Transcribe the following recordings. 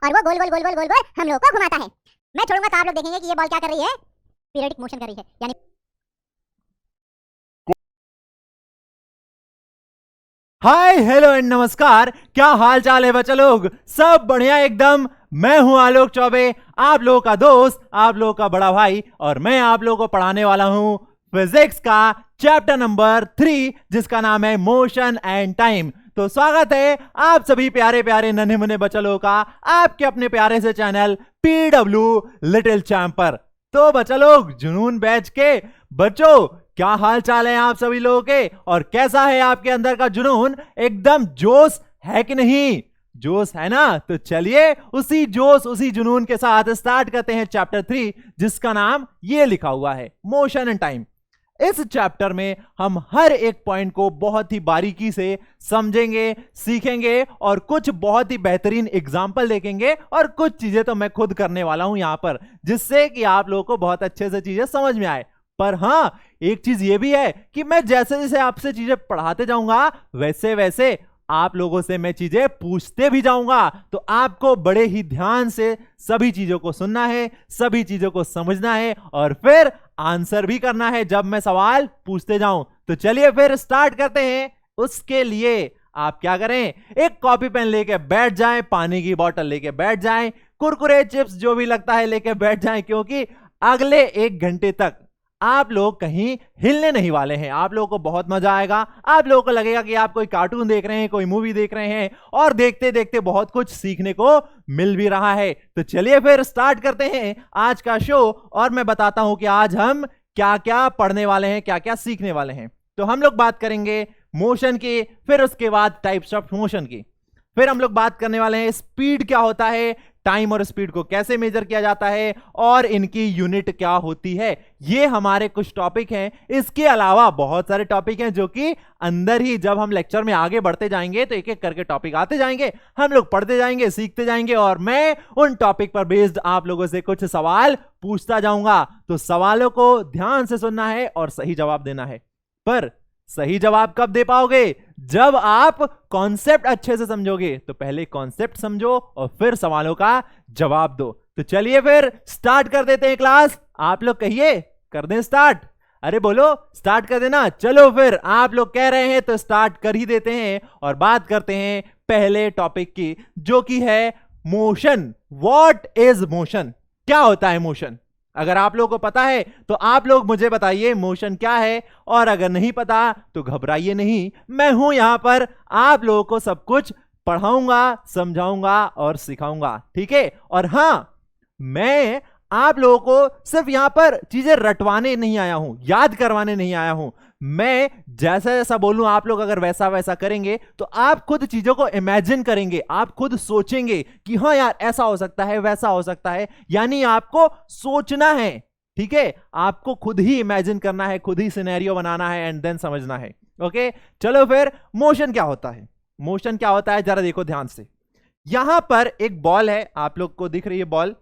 और वो गोल गोल गोल गोल गोल गोल हम लोग को घुमाता है। मैं छोड़ूंगा तो आप लोग देखेंगे कि ये बॉल क्या कर रही है, पीरियडिक मोशन कर रही है। यानी हाय हेलो एंड नमस्कार, क्या हाल चाल है बच्चा लोग? सब बढ़िया एकदम। मैं हूं आलोक चौबे, आप लोगों का दोस्त, आप लोगों का बड़ा भाई, और मैं आप लोगों को पढ़ाने वाला हूं फिजिक्स का चैप्टर नंबर 3, जिसका नाम है मोशन एंड टाइम। तो स्वागत है आप सभी प्यारे प्यारे नन्हे मुन्ने बच्चा लोगों का आपके अपने प्यारे से चैनल पीडब्ल्यू लिटिल चैंप पर। तो बच्चा लोग, जुनून बैच के बच्चों, क्या हाल चाल है आप सभी लोगों के? और कैसा है आपके अंदर का जुनून? एकदम जोश है कि नहीं? जोश है ना? तो चलिए उसी जोश उसी जुनून के साथ स्टार्ट करते हैं चैप्टर 3, जिसका नाम ये लिखा हुआ है मोशन एंड टाइम। इस चैप्टर में हम हर एक पॉइंट को बहुत ही बारीकी से समझेंगे, सीखेंगे, और कुछ बहुत ही बेहतरीन एग्जाम्पल देखेंगे, और कुछ चीजें तो मैं खुद करने वाला हूं यहां पर, जिससे कि आप लोगों को बहुत अच्छे से चीजें समझ में आए। पर हां, एक चीज ये भी है कि मैं जैसे जैसे आपसे चीजें पढ़ाते जाऊंगा, वैसे वैसे आप लोगों से मैं चीजें पूछते भी जाऊंगा। तो आपको बड़े ही ध्यान से सभी चीजों को सुनना है, सभी चीजों को समझना है, और फिर आंसर भी करना है जब मैं सवाल पूछते जाऊं। तो चलिए फिर स्टार्ट करते हैं। उसके लिए आप क्या करें, एक कॉपी पेन लेके बैठ जाएं, पानी की बोतल लेके बैठ जाएं, कुरकुरे चिप्स जो भी लगता है लेके बैठ जाएं, क्योंकि अगले 1 घंटे तक आप लोग कहीं हिलने नहीं वाले हैं। आप लोगों को बहुत मजा आएगा। आप लोगों को लगेगा कि आप कोई कार्टून देख रहे हैं, कोई मूवी देख रहे हैं, और देखते देखते बहुत कुछ सीखने को मिल भी रहा है। तो चलिए फिर स्टार्ट करते हैं आज का शो, और मैं बताता हूं कि आज हम क्या क्या पढ़ने वाले हैं, क्या क्या सीखने वाले हैं। तो हम लोग बात करेंगे मोशन की, फिर उसके बाद टाइप्स ऑफ मोशन की, फिर हम लोग बात करने वाले हैं स्पीड क्या होता है, टाइम और स्पीड को कैसे मेजर किया जाता है, और इनकी यूनिट क्या होती है। ये हमारे कुछ टॉपिक हैं। इसके अलावा बहुत सारे टॉपिक हैं जो कि अंदर ही, जब हम लेक्चर में आगे बढ़ते जाएंगे तो एक एक करके टॉपिक आते जाएंगे, हम लोग पढ़ते जाएंगे, सीखते जाएंगे, और मैं उन टॉपिक पर बेस्ड आप लोगों से कुछ सवाल पूछता जाऊंगा। तो सवालों को ध्यान से सुनना है और सही जवाब देना है। पर सही जवाब कब दे पाओगे? जब आप कॉन्सेप्ट अच्छे से समझोगे। तो पहले कॉन्सेप्ट समझो और फिर सवालों का जवाब दो। तो चलिए फिर स्टार्ट कर देते हैं क्लास। आप लोग कहिए, कर दें स्टार्ट? अरे बोलो, स्टार्ट कर देना। चलो फिर, आप लोग कह रहे हैं तो स्टार्ट कर ही देते हैं, और बात करते हैं पहले टॉपिक की, जो कि है मोशन। What is motion? क्या होता है मोशन? अगर आप लोगों को पता है तो आप लोग मुझे बताइए मोशन क्या है, और अगर नहीं पता तो घबराइए नहीं, मैं हूं यहां पर, आप लोगों को सब कुछ पढ़ाऊंगा, समझाऊंगा और सिखाऊंगा, ठीक है? और हां, मैं आप लोगों को सिर्फ यहां पर चीजें रटवाने नहीं आया हूं, याद करवाने नहीं आया हूं। मैं जैसा जैसा बोलूं, आप लोग अगर वैसा वैसा करेंगे तो आप खुद चीजों को इमेजिन करेंगे, आप खुद सोचेंगे कि हाँ यार, ऐसा हो सकता है, वैसा हो सकता है। यानी आपको सोचना है, ठीक है? आपको खुद ही इमेजिन करना है, खुद ही सिनेरियो बनाना है, एंड देन समझना है। ओके, चलो फिर, मोशन क्या होता है? मोशन क्या होता है जरा देखो ध्यान से। यहां पर एक बॉल है, आप लोग को दिख रही है बॉल,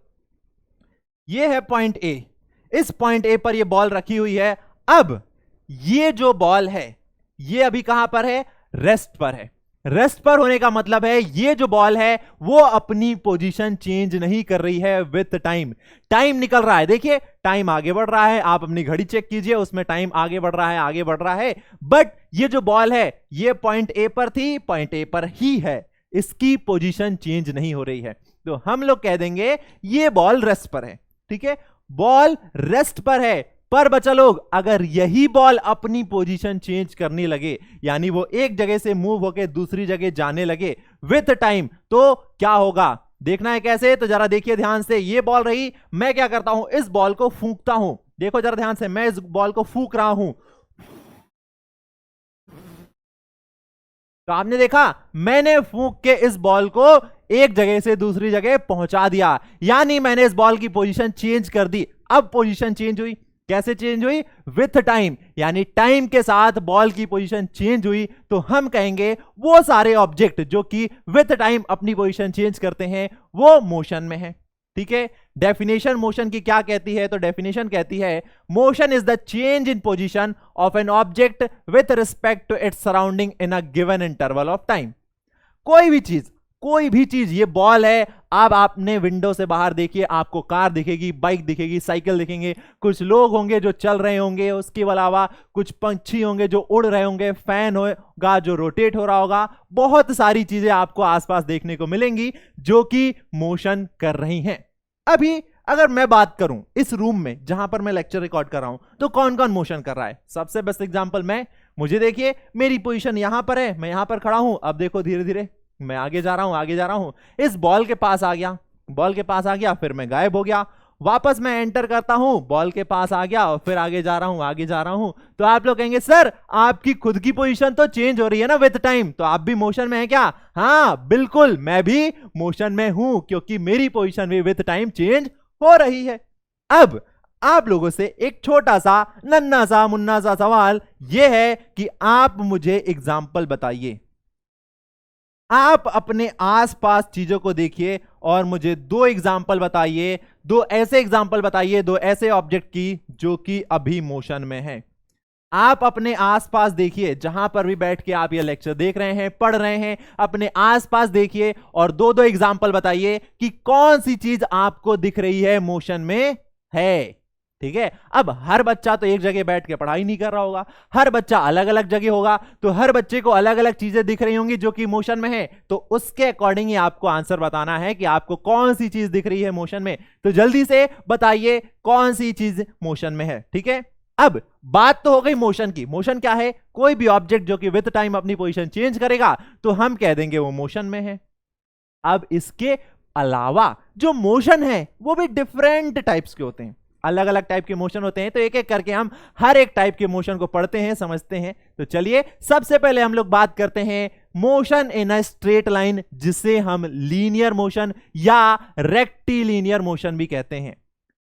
ये है पॉइंट ए। इस पॉइंट ए पर ये बॉल रखी हुई है। अब ये जो बॉल है, ये अभी कहां पर है? रेस्ट पर है। रेस्ट पर होने का मतलब है ये जो बॉल है वो अपनी पोजीशन चेंज नहीं कर रही है विथ टाइम। टाइम निकल रहा है, देखिए टाइम आगे बढ़ रहा है, आप अपनी घड़ी चेक कीजिए, उसमें टाइम आगे बढ़ रहा है, आगे बढ़ रहा है। बट ये जो बॉल है, ये पॉइंट ए पर थी, पॉइंट ए पर ही है, इसकी पोजीशन चेंज नहीं हो रही है। तो हम लोग कह देंगे ये बॉल रेस्ट पर है, ठीक है? बॉल रेस्ट पर है। पर बच्चा लोग, अगर यही बॉल अपनी पोजीशन चेंज करने लगे, यानी वो एक जगह से मूव होकर दूसरी जगह जाने लगे विथ टाइम, तो क्या होगा? देखना है कैसे? तो जरा देखिए ध्यान से। ये बॉल रही, मैं क्या करता हूं, इस बॉल को फूंकता हूं। देखो जरा ध्यान से, मैं इस बॉल को फूंक रहा हूं। तो आपने देखा, मैंने फूंक के इस बॉल को एक जगह से दूसरी जगह पहुंचा दिया, यानी मैंने इस बॉल की पोजीशन चेंज कर दी। अब पोजीशन चेंज हुई, कैसे चेंज हुई? विथ टाइम, यानी टाइम के साथ बॉल की पोजीशन चेंज हुई। तो हम कहेंगे वो सारे ऑब्जेक्ट जो कि विथ टाइम अपनी पोजीशन चेंज करते हैं वो मोशन में है, ठीक है? डेफिनेशन मोशन की क्या कहती है? तो डेफिनेशन कहती है motion is the change in position of an object with respect to its surrounding in a given interval of time. कोई भी चीज कोई भी चीज, ये बॉल है, अब आपने विंडो से बाहर देखिए, आपको कार दिखेगी, बाइक दिखेगी, साइकिल दिखेंगे, कुछ लोग होंगे जो चल रहे होंगे, उसके अलावा कुछ पंछी होंगे जो उड़ रहे होंगे, फैन होगा जो रोटेट हो रहा होगा, बहुत सारी चीजें आपको आसपास देखने को मिलेंगी जो कि मोशन कर रही हैं। अभी अगर मैं बात करूं इस रूम में जहां पर मैं लेक्चर रिकॉर्ड कर रहा हूं, तो कौन कौन मोशन कर रहा है? सबसे बेस्ट एग्जांपल मुझे देखिए, मेरी पोजीशन यहां पर है, मैं यहां पर खड़ा हूं, अब देखो धीरे धीरे मैं आगे जा रहा हूं, आगे जा रहा हूं, इस बॉल के पास आ गया, बॉल के पास आ गया, फिर मैं गायब हो गया, वापस मैं एंटर करता हूं, बॉल के पास आ गया और फिर आगे जा रहा हूं, आगे जा रहा हूं। तो आप लोग कहेंगे सर आपकी खुद की पोजीशन तो चेंज हो रही है ना विद टाइम, तो आप भी मोशन में है क्या? हाँ बिल्कुल, मैं भी मोशन में हूं, क्योंकि मेरी पोजीशन भी विद टाइम चेंज हो रही है। अब आप लोगों से एक छोटा सा नन्ना सा मुन्ना सा सवाल यह है कि आप मुझे एग्जाम्पल बताइए, आप अपने आसपास चीजों को देखिए और मुझे दो एग्जाम्पल बताइए, दो ऐसे एग्जाम्पल बताइए, दो ऐसे ऑब्जेक्ट की जो कि अभी मोशन में है। आप अपने आसपास देखिए, जहां पर भी बैठ के आप ये लेक्चर देख रहे हैं, पढ़ रहे हैं, अपने आसपास देखिए और दो दो एग्जाम्पल बताइए कि कौन सी चीज आपको दिख रही है मोशन में है। ठीक है, अब हर बच्चा तो एक जगह बैठ के पढ़ाई नहीं कर रहा होगा, हर बच्चा अलग अलग जगह होगा, तो हर बच्चे को अलग अलग चीजें दिख रही होंगी जो कि मोशन में है, तो उसके अकॉर्डिंग ही आपको आंसर बताना है कि आपको कौन सी चीज दिख रही है मोशन में। तो जल्दी से बताइए कौन सी चीज मोशन में है। ठीक है, अब बात तो हो गई मोशन की। मोशन क्या है? कोई भी ऑब्जेक्ट जो कि विद टाइम अपनी पोजीशन चेंज करेगा तो हम कह देंगे वो मोशन में है। अब इसके अलावा जो मोशन है वो भी डिफरेंट टाइप्स के होते हैं, अलग अलग टाइप के मोशन होते हैं, तो एक एक करके हम हर एक टाइप के मोशन को पढ़ते हैं, समझते हैं। तो चलिए सबसे पहले हम लोग बात करते हैं motion in a straight line, जिसे हम लीनियर मोशन या रेक्टिलिनियर मोशन भी कहते हैं।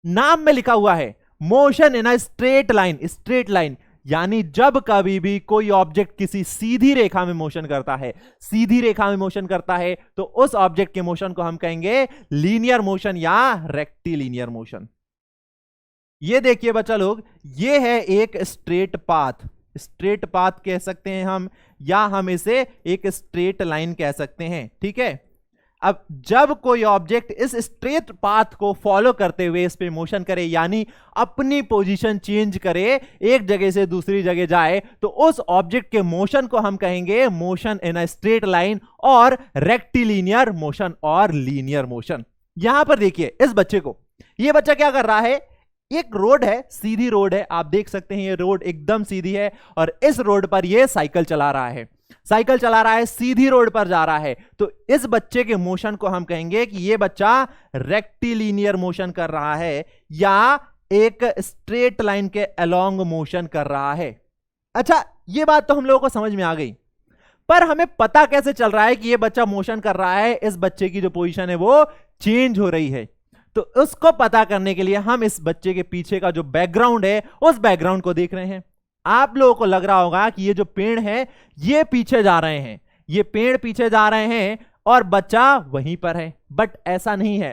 नाम में लिखा हुआ है motion in a straight line. Straight line यानी जब कभी भी कोई ऑब्जेक्ट किसी सीधी रेखा में मोशन करता है, सीधी रेखा में मोशन करता है, तो उस ऑब्जेक्ट के मोशन को हम कहेंगे लीनियर मोशन या रेक्टिलिनियर मोशन। ये देखिए बच्चा लोग, ये है एक स्ट्रेट पाथ, स्ट्रेट पाथ कह सकते हैं हम, या हम इसे एक स्ट्रेट लाइन कह सकते हैं। ठीक है, अब जब कोई ऑब्जेक्ट इस स्ट्रेट पाथ को फॉलो करते हुए इस पे मोशन करे, यानी अपनी पोजीशन चेंज करे, एक जगह से दूसरी जगह जाए, तो उस ऑब्जेक्ट के मोशन को हम कहेंगे motion in a straight line और रेक्टिलिनियर मोशन और लीनियर मोशन। यहां पर देखिए इस बच्चे को, ये बच्चा क्या कर रहा है, एक रोड है, सीधी रोड है, आप देख सकते हैं ये रोड एकदम सीधी है, और इस रोड पर ये साइकिल चला रहा है, साइकिल चला रहा है, सीधी रोड पर जा रहा है। तो इस बच्चे के मोशन को हम कहेंगे कि ये बच्चा रेक्टिलिनियर मोशन कर रहा है या एक स्ट्रेट लाइन के अलोंग मोशन कर रहा है। अच्छा, ये बात तो हम लोगों को समझ में आ गई, पर हमें पता कैसे चल रहा है कि ये बच्चा मोशन कर रहा है, इस बच्चे की जो पोजीशन है वो चेंज हो रही है? तो उसको पता करने के लिए हम इस बच्चे के पीछे का जो बैकग्राउंड है उस बैकग्राउंड को देख रहे हैं। आप लोगों को लग रहा होगा कि ये जो पेड़ है ये पीछे जा रहे हैं, ये पेड़ पीछे जा रहे हैं और बच्चा वहीं पर है, बट ऐसा नहीं है।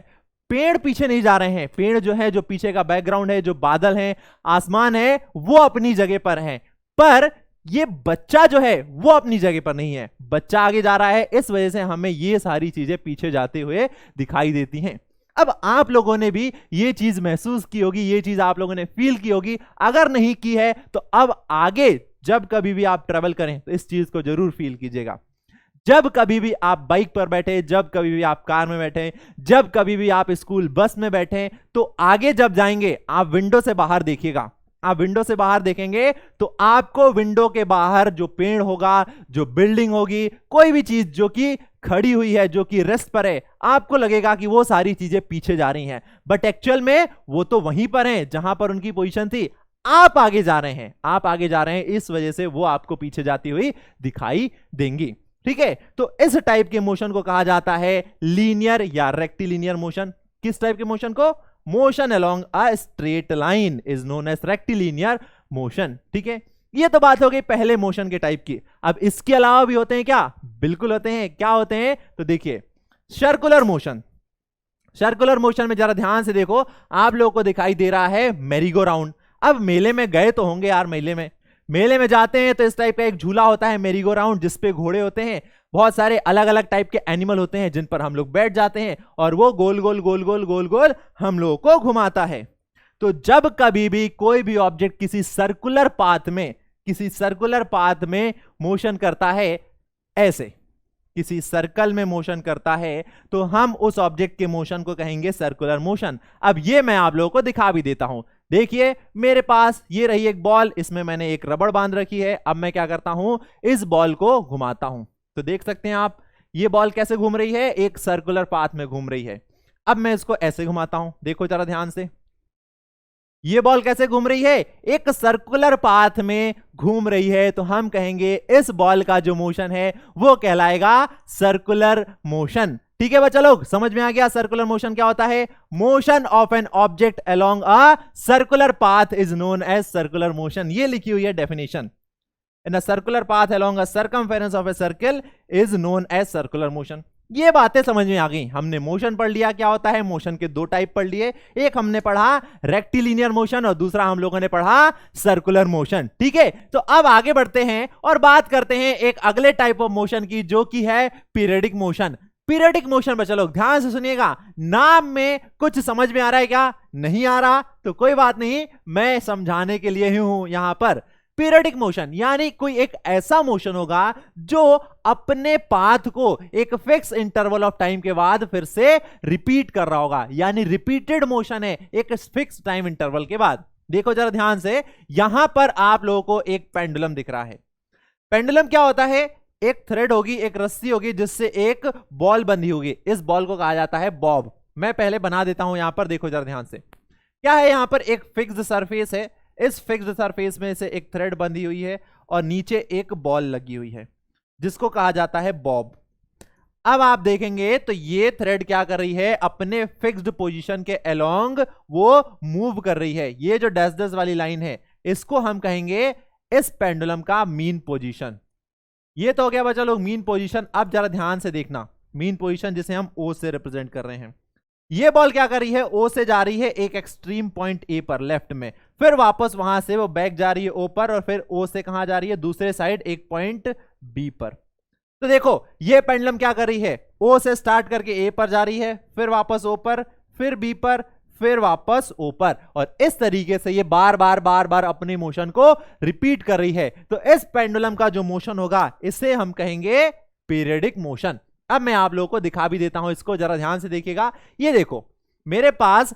पेड़ पीछे नहीं जा रहे हैं, पेड़ जो है, जो पीछे का बैकग्राउंड है, जो बादल है, आसमान है, वो अपनी जगह पर है, पर ये बच्चा जो है वो अपनी जगह पर नहीं है, बच्चा आगे जा रहा है, इस वजह से हमें ये सारी चीजें पीछे जाते हुए दिखाई देती हैं। अब आप लोगों ने भी ये चीज महसूस की होगी, ये चीज आप लोगों ने फील की होगी, अगर नहीं की है तो अब आगे जब कभी भी आप ट्रेवल करें तो इस चीज को जरूर फील कीजिएगा। जब कभी भी आप बाइक पर बैठे, जब कभी भी आप कार में बैठे, जब कभी भी आप स्कूल बस में बैठे, तो आगे जब जाएंगे आप विंडो से बाहर देखिएगा, आप विंडो से बाहर देखेंगे तो आपको विंडो के बाहर जो पेड़ होगा, जो बिल्डिंग होगी, कोई भी चीज जो कि खड़ी हुई है, जो कि रेस्ट पर है, आपको लगेगा कि वो सारी चीजें पीछे जा रही हैं, बट एक्चुअल में वो तो वहीं पर हैं जहां पर उनकी पोजीशन थी। आप आगे जा रहे हैं, आप आगे जा रहे हैं, इस वजह से वो आपको पीछे जाती हुई दिखाई देंगी। ठीक है, तो इस टाइप के मोशन को कहा जाता है लीनियर या रेक्टिलिनियर मोशन। किस टाइप के मोशन को? Motion along a straight line is known as rectilinear motion. ठीक है, ये तो बात हो गई पहले मोशन के टाइप की। अब इसके अलावा भी होते हैं क्या? बिल्कुल होते हैं। क्या होते हैं? तो देखिए, सर्कुलर मोशन। सर्कुलर मोशन में जरा ध्यान से देखो, आप लोगों को दिखाई दे रहा है मैरीगो राउंड। अब मेले में गए तो होंगे यार, मेले में जाते हैं तो इस टाइप का एक झूला होता है मैरीगो राउंड, जिसपे घोड़े होते हैं। बहुत सारे अलग अलग टाइप के एनिमल होते हैं जिन पर हम लोग बैठ जाते हैं और वो गोल गोल गोल गोल गोल गोल हम लोगों को घुमाता है। तो जब कभी भी कोई भी ऑब्जेक्ट किसी सर्कुलर पाथ में मोशन करता है, ऐसे किसी सर्कल में मोशन करता है, तो हम उस ऑब्जेक्ट के मोशन को कहेंगे सर्कुलर मोशन। अब ये मैं आप लोगों को दिखा भी देता हूं। देखिए मेरे पास ये रही एक बॉल, इसमें मैंने एक रबड़ बांध रखी है। अब मैं क्या करता हूं, इस बॉल को घुमाता हूं। तो देख सकते हैं आप ये बॉल कैसे घूम रही है, एक सर्कुलर पाथ में घूम रही है। अब मैं इसको ऐसे घुमाता हूं, देखो जरा ध्यान से, ये बॉल कैसे घूम रही है, एक सर्कुलर पाथ में घूम रही है। तो हम कहेंगे इस बॉल का जो मोशन है वो कहलाएगा सर्कुलर मोशन। ठीक है बच्चा लोग, समझ में आ गया सर्कुलर मोशन क्या होता है? Motion of an object along a circular path is known as circular motion. ये लिखी हुई है definition, in a circular path along a circumference of a circle is known as circular motion. ये बातें समझ में आ गई। हमने मोशन पढ़ लिया क्या होता है, मोशन के दो टाइप पढ़ लिए, एक हमने पढ़ा रेक्टिलिनियर मोशन और दूसरा हम लोगों ने पढ़ा सर्कुलर मोशन। ठीक है, तो अब आगे बढ़ते हैं और बात करते हैं एक अगले टाइप ऑफ मोशन की, जो कि है पीरियडिक मोशन। पीरियडिक मोशन बच्चा लोग ध्यान से सुनिएगा, नाम में कुछ समझ में आ रहा है क्या? नहीं आ रहा तो कोई बात नहीं, मैं समझाने के लिए ही हूं यहां पर। पीरियडिक मोशन यानी कोई एक ऐसा मोशन होगा जो अपने पाथ को एक फिक्स इंटरवल ऑफ टाइम के बाद फिर से रिपीट कर रहा होगा, यानी रिपीटेड मोशन है एक फिक्स टाइम इंटरवल के बाद। देखो जरा ध्यान से, यहां पर आप लोगों को एक पेंडुलम दिख रहा है। पेंडुलम क्या होता है? एक थ्रेड होगी, एक रस्सी होगी जिससे एक बॉल बंधी होगी। इस बॉल को कहा जाता है बॉब। मैं पहले बना देता हूं यहां पर, देखो जरा ध्यान से। क्या है, यहां पर एक फिक्स्ड सरफेस है, इस फिक्स्ड सरफेस में से एक थ्रेड बंधी हुई है और नीचे एक बॉल लगी हुई है जिसको कहा जाता है बॉब। अब आप देखेंगे तो ये थ्रेड क्या कर रही है, अपने फिक्स्ड पोजीशन के अलोंग वो मूव कर रही है। ये जो डैश डैश वाली लाइन है इसको हम कहेंगे इस पेंडुलम का मीन पोजीशन। ये तो हो गया बच्चा लोग मीन पोजीशन। अब जरा ध्यान से देखना, मीन पोजीशन जिसे हम ओ से रिप्रेजेंट कर रहे हैं। ये बॉल क्या कर रही है, ओ से जा रही है एक एक्सट्रीम पॉइंट ए पर लेफ्ट में, फिर वापस वहां से वो बैक जा रही है ओ पर, और फिर ओ से कहां जा रही है, दूसरे साइड एक पॉइंट बी पर। तो देखो ये पेंडुलम क्या कर रही है, ओ से स्टार्ट करके ए पर जा रही है, फिर वापस ओ पर, फिर बी पर, फिर वापस ओ पर, और इस तरीके से ये बार बार बार बार अपने मोशन को रिपीट कर रही है। तो इस पेंडुलम का जो मोशन होगा इसे हम कहेंगे पीरियडिक मोशन। अब मैं आप लोगों को दिखा भी देता हूं, इसको जरा ध्यान से देखिएगा। ये देखो मेरे पास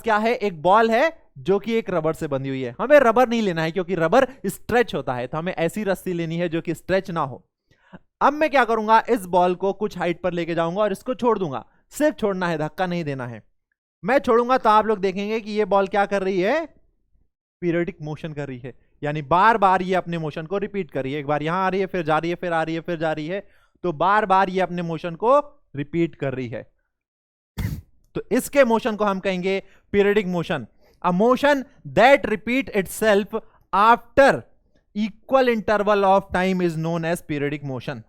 क्या है, एक बॉल है जो कि एक रबर से बंधी हुई है। हमें रबर नहीं लेना है क्योंकि रबर स्ट्रेच होता है, तो हमें ऐसी रस्सी लेनी है जो कि स्ट्रेच ना हो। अब मैं क्या करूंगा, इस बॉल को कुछ हाइट पर लेके जाऊंगा और इसको छोड़ दूंगा। सिर्फ छोड़ना है, धक्का नहीं देना है। मैं छोड़ूंगा तो आप लोग देखेंगे कि ये बॉल क्या कर रही है, पीरियडिक मोशन कर रही है, यानी बार बार ये अपने मोशन को रिपीट कर रही है। एक बार यहां आ रही है, फिर जा रही है, फिर आ रही है, फिर जा रही है, तो बार बार ये अपने मोशन को रिपीट कर रही है। तो इसके मोशन को हम कहेंगे periodic motion. A motion that repeat itself after equal interval of time is known as periodic motion.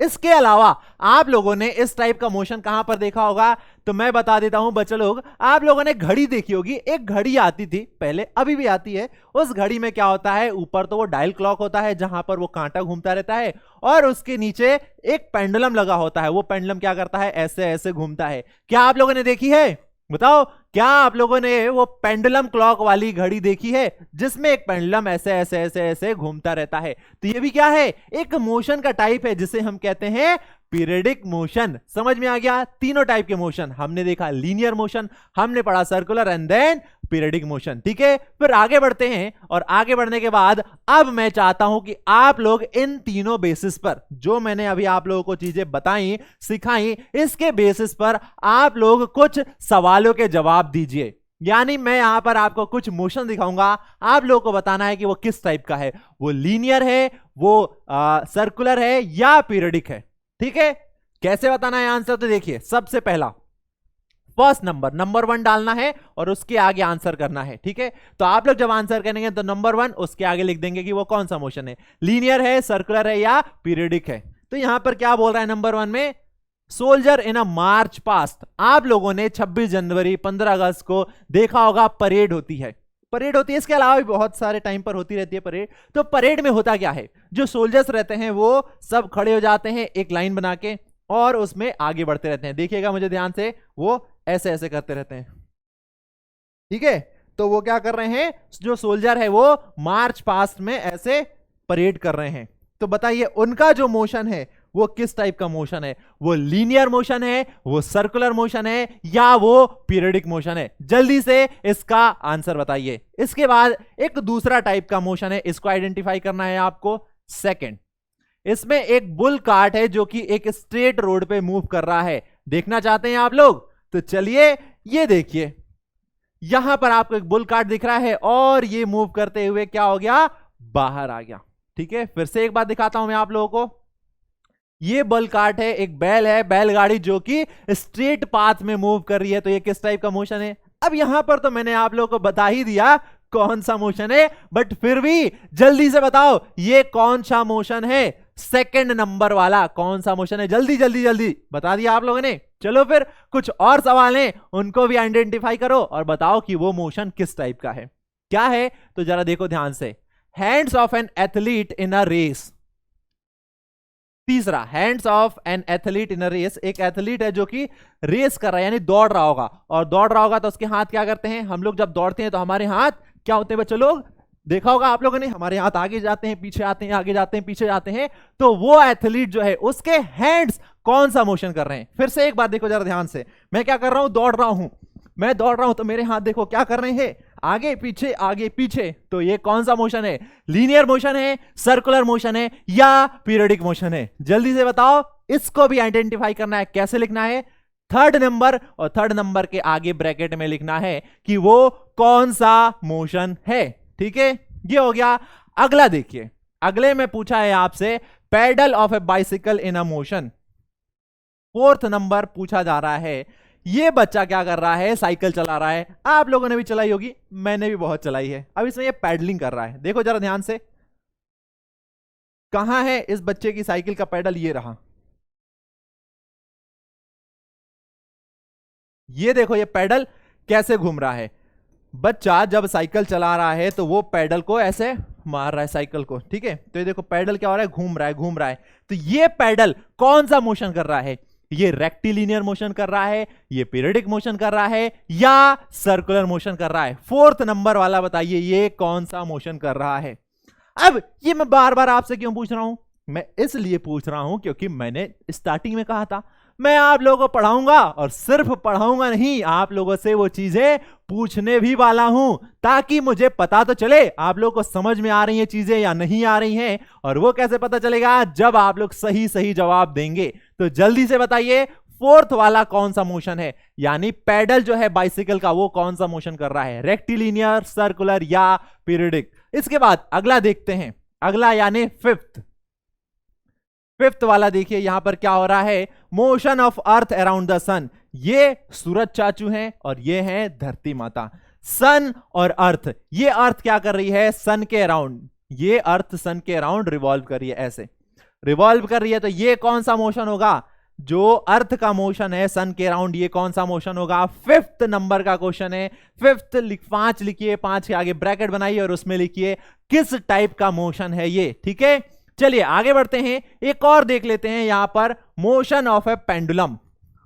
इसके अलावा आप लोगों ने इस टाइप का मोशन कहां पर देखा होगा, तो मैं बता देता हूं बच्चे लोग, आप लोगों ने घड़ी देखी होगी। एक घड़ी आती थी पहले, अभी भी आती है। उस घड़ी में क्या होता है, ऊपर तो वो डायल क्लॉक होता है जहां पर वो कांटा घूमता रहता है, और उसके नीचे एक पेंडुलम लगा होता है। वो पेंडुलम क्या करता है, ऐसे ऐसे घूमता है। क्या आप लोगों ने देखी है, बताओ, क्या आप लोगों ने वो पेंडुलम क्लॉक वाली घड़ी देखी है जिसमें एक पेंडुलम ऐसे ऐसे ऐसे ऐसे घूमता रहता है? तो ये भी क्या है, एक मोशन का टाइप है जिसे हम कहते हैं पीरियडिक मोशन। समझ में आ गया? तीनों टाइप के मोशन हमने देखा, लीनियर मोशन, हमने पढ़ा circular, and then periodic motion. ठीक है, फिर आगे बढ़ते हैं, और आगे बढ़ने के बाद अब मैं चाहता हूं कि आप लोग इन तीनों बेसिस पर, जो मैंने अभी आप लोगों को चीजें बताई सिखाई, इसके बेसिस पर आप लोग कुछ सवालों के जवाब दीजिए। यानी मैं यहां पर आपको कुछ मोशन दिखाऊंगा, आप लोगों को बताना है कि वो किस टाइप का है, वो लीनियर है, वो सर्कुलर है, या पीरियडिक है। ठीक है, कैसे बताना है आंसर? तो देखिए, सबसे पहला फर्स्ट नंबर 1 डालना है और उसके आगे आंसर करना है। ठीक है, तो आप लोग जब आंसर करेंगे तो नंबर 1 उसके आगे लिख देंगे कि वो कौन सा मोशन है, लीनियर है, सर्कुलर है, या पीरियडिक है। तो यहां पर क्या बोल रहा है नंबर 1 में, सोल्जर इन अ मार्च पास्ट। आप लोगों ने 26 जनवरी 15 अगस्त को देखा होगा, परेड होती है। परेड होती है, इसके अलावा भी बहुत सारे टाइम पर होती रहती है परेड। तो परेड में होता क्या है, जो सोल्जर्स रहते हैं वो सब खड़े हो जाते हैं एक लाइन बना के और उसमें आगे बढ़ते रहते हैं। देखिएगा मुझे ध्यान से, वो ऐसे ऐसे करते रहते हैं, ठीक है। तो वो क्या कर रहे हैं, जो सोल्जर है वो मार्च पास्ट में ऐसे परेड कर रहे हैं। तो बताइए उनका जो मोशन है वो किस टाइप का मोशन है, वो लीनियर मोशन है, वो सर्कुलर मोशन है, या वो पीरियडिक मोशन है? जल्दी से इसका आंसर बताइए। इसके बाद एक दूसरा टाइप का मोशन है, इसको आइडेंटिफाई करना है आपको। सेकंड, इसमें एक बुल कार्ट है जो कि एक स्ट्रेट रोड पे मूव कर रहा है। देखना चाहते हैं आप लोग? तो चलिए ये देखिए, यहां पर आपको एक बुल कार्ट दिख रहा है और ये मूव करते हुए क्या हो गया, बाहर आ गया। ठीक है, फिर से एक बात दिखाता हूं मैं आप लोगों को। ये बुल कार्ट है, एक बैल है, बैलगाड़ी जो कि स्ट्रेट पाथ में मूव कर रही है। तो ये किस टाइप का मोशन है? अब यहां पर तो मैंने आप लोगों को बता ही दिया कौन सा मोशन है, बट फिर भी जल्दी से बताओ ये कौन सा मोशन है? सेकंड नंबर वाला कौन सा मोशन है? जल्दी जल्दी जल्दी बता दिया आप लोगों ने। चलो फिर कुछ और सवाल हैं, उनको भी आइडेंटिफाई करो और बताओ कि वो मोशन किस टाइप का है। क्या है तो जरा देखो ध्यान से। Hands of an athlete in a race. तीसरा, hands of an athlete in a race. एक एथलीट है जो कि रेस कर रहा है, यानी दौड़ रहा होगा, और दौड़ रहा होगा तो उसके हाथ क्या करते हैं? हम लोग जब दौड़ते हैं तो हमारे हाथ क्या होते हैं बच्चों लोग? देखा होगा आप लोगों ने, हमारे हाथ आगे जाते हैं, पीछे आते हैं, आगे जाते हैं, पीछे जाते हैं। तो वो एथलीट जो है उसके हैंड्स कौन सा मोशन कर रहे हैं? फिर से एक बात देखो जरा ध्यान से। मैं क्या कर रहा हूं? दौड़ रहा हूं। मैं दौड़ रहा हूं तो मेरे हाथ देखो क्या कर रहे हैं, आगे पीछे आगे पीछे। तो ये कौन सा मोशन है? लीनियर मोशन है, सर्कुलर मोशन है, या पीरियडिक मोशन है? जल्दी से बताओ। इसको भी आइडेंटिफाई करना है। कैसे लिखना है? थर्ड नंबर, और थर्ड नंबर के आगे ब्रैकेट में लिखना है कि वो कौन सा मोशन है। ठीक है, ये हो गया। अगला देखिए, अगले में पूछा है आपसे pedal of a bicycle in a motion. Fourth number पूछा जा रहा है। ये बच्चा क्या कर रहा है? साइकिल चला रहा है। आप लोगों ने भी चलाई होगी, मैंने भी बहुत चलाई है। अब इसमें ये पैडलिंग कर रहा है। देखो जरा ध्यान से, कहां है इस बच्चे की साइकिल का पैडल? ये रहा। ये देखो ये पैडल कैसे घूम रहा है। बच्चा जब साइकिल चला रहा है तो वो पैडल को ऐसे मार रहा है साइकिल को। ठीक है, तो ये देखो पैडल क्या हो रहा है? घूम रहा है, घूम रहा है। तो ये पैडल कौन सा मोशन कर रहा है? ये रेक्टिलिनियर मोशन कर रहा है, ये पीरियडिक मोशन कर रहा है, या सर्कुलर मोशन कर रहा है? फोर्थ नंबर वाला बताइए ये कौन सा मोशन कर रहा है? अब ये मैं बार बार आपसे क्यों पूछ रहा हूं? मैं इसलिए पूछ रहा हूं क्योंकि मैंने स्टार्टिंग में कहा था मैं आप लोगों को पढ़ाऊंगा, और सिर्फ पढ़ाऊंगा नहीं, आप लोगों से वो चीजें पूछने भी वाला हूं, ताकि मुझे पता तो चले आप लोगों को समझ में आ रही हैं चीजें या नहीं आ रही हैं। और वो कैसे पता चलेगा? जब आप लोग सही सही जवाब देंगे। तो जल्दी से बताइए फोर्थ वाला कौन सा मोशन है, यानी पैडल जो है बाइसिकल का वो कौन सा मोशन कर रहा है? रेक्टिलिनियर, सर्कुलर, या पीरियडिक? इसके बाद अगला देखते हैं, अगला यानी फिफ्थ वाला देखिए यहां पर क्या हो रहा है? Motion of earth around the sun. ये सूरज चाचू हैं और ये हैं धरती माता। सन और अर्थ, ये अर्थ क्या कर रही है? सन के अराउंड। ये अर्थ सन के अराउंड रिवॉल्व कर रही है, ऐसे रिवॉल्व कर रही है। तो ये कौन सा मोशन होगा? जो अर्थ का मोशन है सन के अराउंड, ये कौन सा मोशन होगा? फिफ्थ नंबर का क्वेश्चन है। फिफ्थ 5 लिखिए, 5 के आगे ब्रैकेट बनाइए और उसमें लिखिए किस टाइप का मोशन है ये। ठीक है, चलिए आगे बढ़ते हैं, एक और देख लेते हैं यहां पर, motion of A pendulum.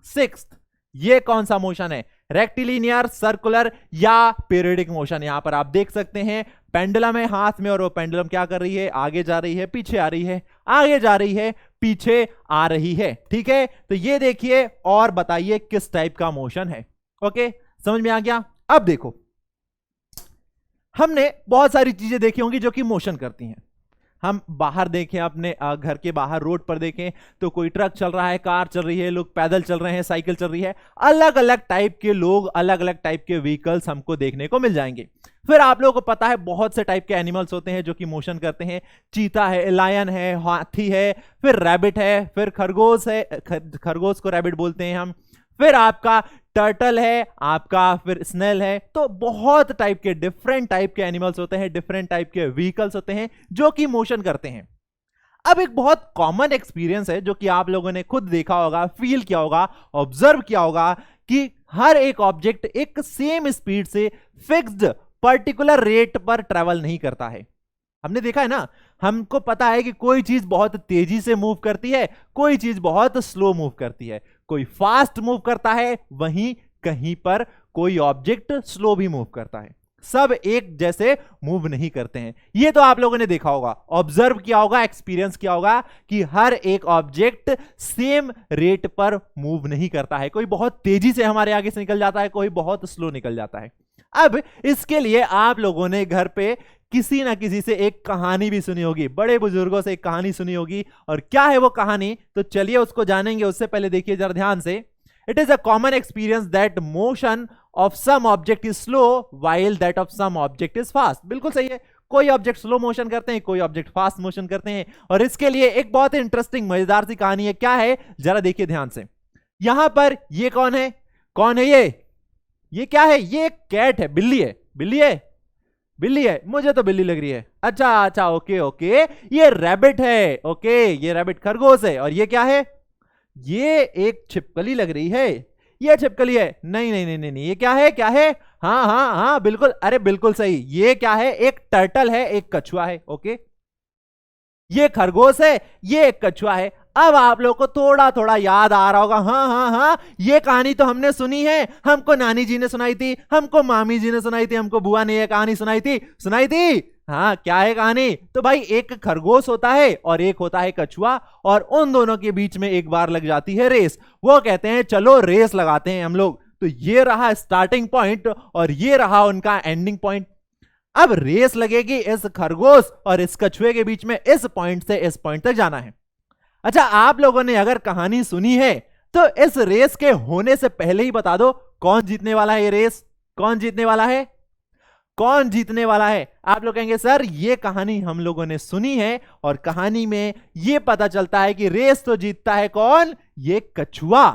Sixth, ये कौन सा मोशन है? रेक्टिलिनियर, सर्कुलर, या पीरियडिक मोशन? यहां पर आप देख सकते हैं पेंडुलम है हाथ में और वो पेंडुलम क्या कर रही है? आगे जा रही है, पीछे आ रही है, आगे जा रही है, पीछे आ रही है। ठीक है, तो ये देखिए और बताइए किस टाइप का मोशन है। ओके, समझ में आ गया? अब देखो, हमने बहुत सारी चीजें देखी होंगी जो कि मोशन करती हैं। हम बाहर देखें, अपने घर के बाहर रोड पर देखें तो कोई ट्रक चल रहा है, कार चल रही है, लोग पैदल चल रहे हैं, साइकिल चल रही है। अलग अलग टाइप के लोग, अलग अलग टाइप के व्हीकल्स हमको देखने को मिल जाएंगे। फिर आप लोगों को पता है बहुत से टाइप के एनिमल्स होते हैं जो कि मोशन करते हैं। चीता है, लायन है, हाथी है, फिर रैबिट है, फिर खरगोश है, खरगोश को रैबिट बोलते हैं हम, फिर आपका टर्टल है, आपका फिर स्नेल है। तो बहुत टाइप के, डिफरेंट टाइप के एनिमल्स होते हैं, डिफरेंट टाइप के व्हीकल्स होते हैं जो कि मोशन करते हैं। अब एक बहुत कॉमन एक्सपीरियंस है जो कि आप लोगों ने खुद देखा होगा, फील किया होगा, ऑब्जर्व किया होगा कि हर एक ऑब्जेक्ट एक सेम स्पीड से फिक्स्ड पर्टिकुलर रेट पर ट्रेवल नहीं करता है। हमने देखा है ना, हमको पता है कि कोई चीज बहुत तेजी से मूव करती है, कोई चीज बहुत स्लो मूव करती है, कोई फास्ट मूव करता है, वहीं कहीं पर कोई ऑब्जेक्ट स्लो भी मूव करता है। सब एक जैसे मूव नहीं करते हैं। ये तो आप लोगों ने देखा होगा, ऑब्जर्व किया होगा, एक्सपीरियंस किया होगा कि हर एक ऑब्जेक्ट सेम रेट पर मूव नहीं करता है। कोई बहुत तेजी से हमारे आगे से निकल जाता है, कोई बहुत स्लो निकल जाता है। अब इसके लिए आप लोगों ने घर पे किसी ना किसी से एक कहानी भी सुनी होगी, बड़े बुजुर्गों से एक कहानी सुनी होगी। और क्या है वो कहानी, तो चलिए उसको जानेंगे। उससे पहले देखिए जरा ध्यान से। It is a common experience that motion of some object is slow while that of some object is fast. बिल्कुल सही है, कोई ऑब्जेक्ट स्लो मोशन करते हैं, कोई ऑब्जेक्ट फास्ट मोशन करते हैं। और इसके लिए एक बहुत इंटरेस्टिंग मजेदार सी कहानी है। क्या है, जरा देखिए ध्यान से। यहां पर ये कौन है, कौन है ये क्या है, ये एक कैट है, बिल्ली है, बिल्ली है, बिल्ली है, मुझे तो बिल्ली लग रही है। अच्छा अच्छा, ओके ओके, ये रैबिट है, ओके, ये रैबिट खरगोश है। और ये क्या है, ये एक छिपकली लग रही है, ये छिपकली है। नहीं नहीं नहीं नहीं नहीं, ये क्या है, क्या है, हाँ हाँ हाँ बिल्कुल, अरे बिल्कुल सही, ये क्या है, एक टर्टल है, एक कछुआ है। ओके, ये खरगोश है, ये एक कछुआ है। अब आप लोग को थोड़ा थोड़ा याद आ रहा होगा, हाँ हाँ हाँ, ये कहानी तो हमने सुनी है, हमको नानी जी ने सुनाई थी, हमको मामी जी ने सुनाई थी, हमको बुआ ने ये कहानी सुनाई थी। हाँ, क्या है कहानी, तो भाई एक खरगोश होता है और एक होता है कछुआ, और उन दोनों के बीच में एक बार लग जाती है रेस। वो कहते हैं चलो रेस लगाते हैं हम लोग। तो ये रहा स्टार्टिंग पॉइंट और ये रहा उनका एंडिंग पॉइंट। अब रेस लगेगी इस खरगोश और इस कछुए के बीच में, इस पॉइंट से इस पॉइंट तक जाना है। अच्छा, आप लोगों ने अगर कहानी सुनी है तो इस रेस के होने से पहले ही बता दो कौन जीतने वाला है। ये रेस कौन जीतने वाला है, कौन जीतने वाला है। आप लोग कहेंगे सर ये कहानी हम लोगों ने सुनी है और कहानी में ये पता चलता है कि रेस तो जीतता है कौन, ये कछुआ।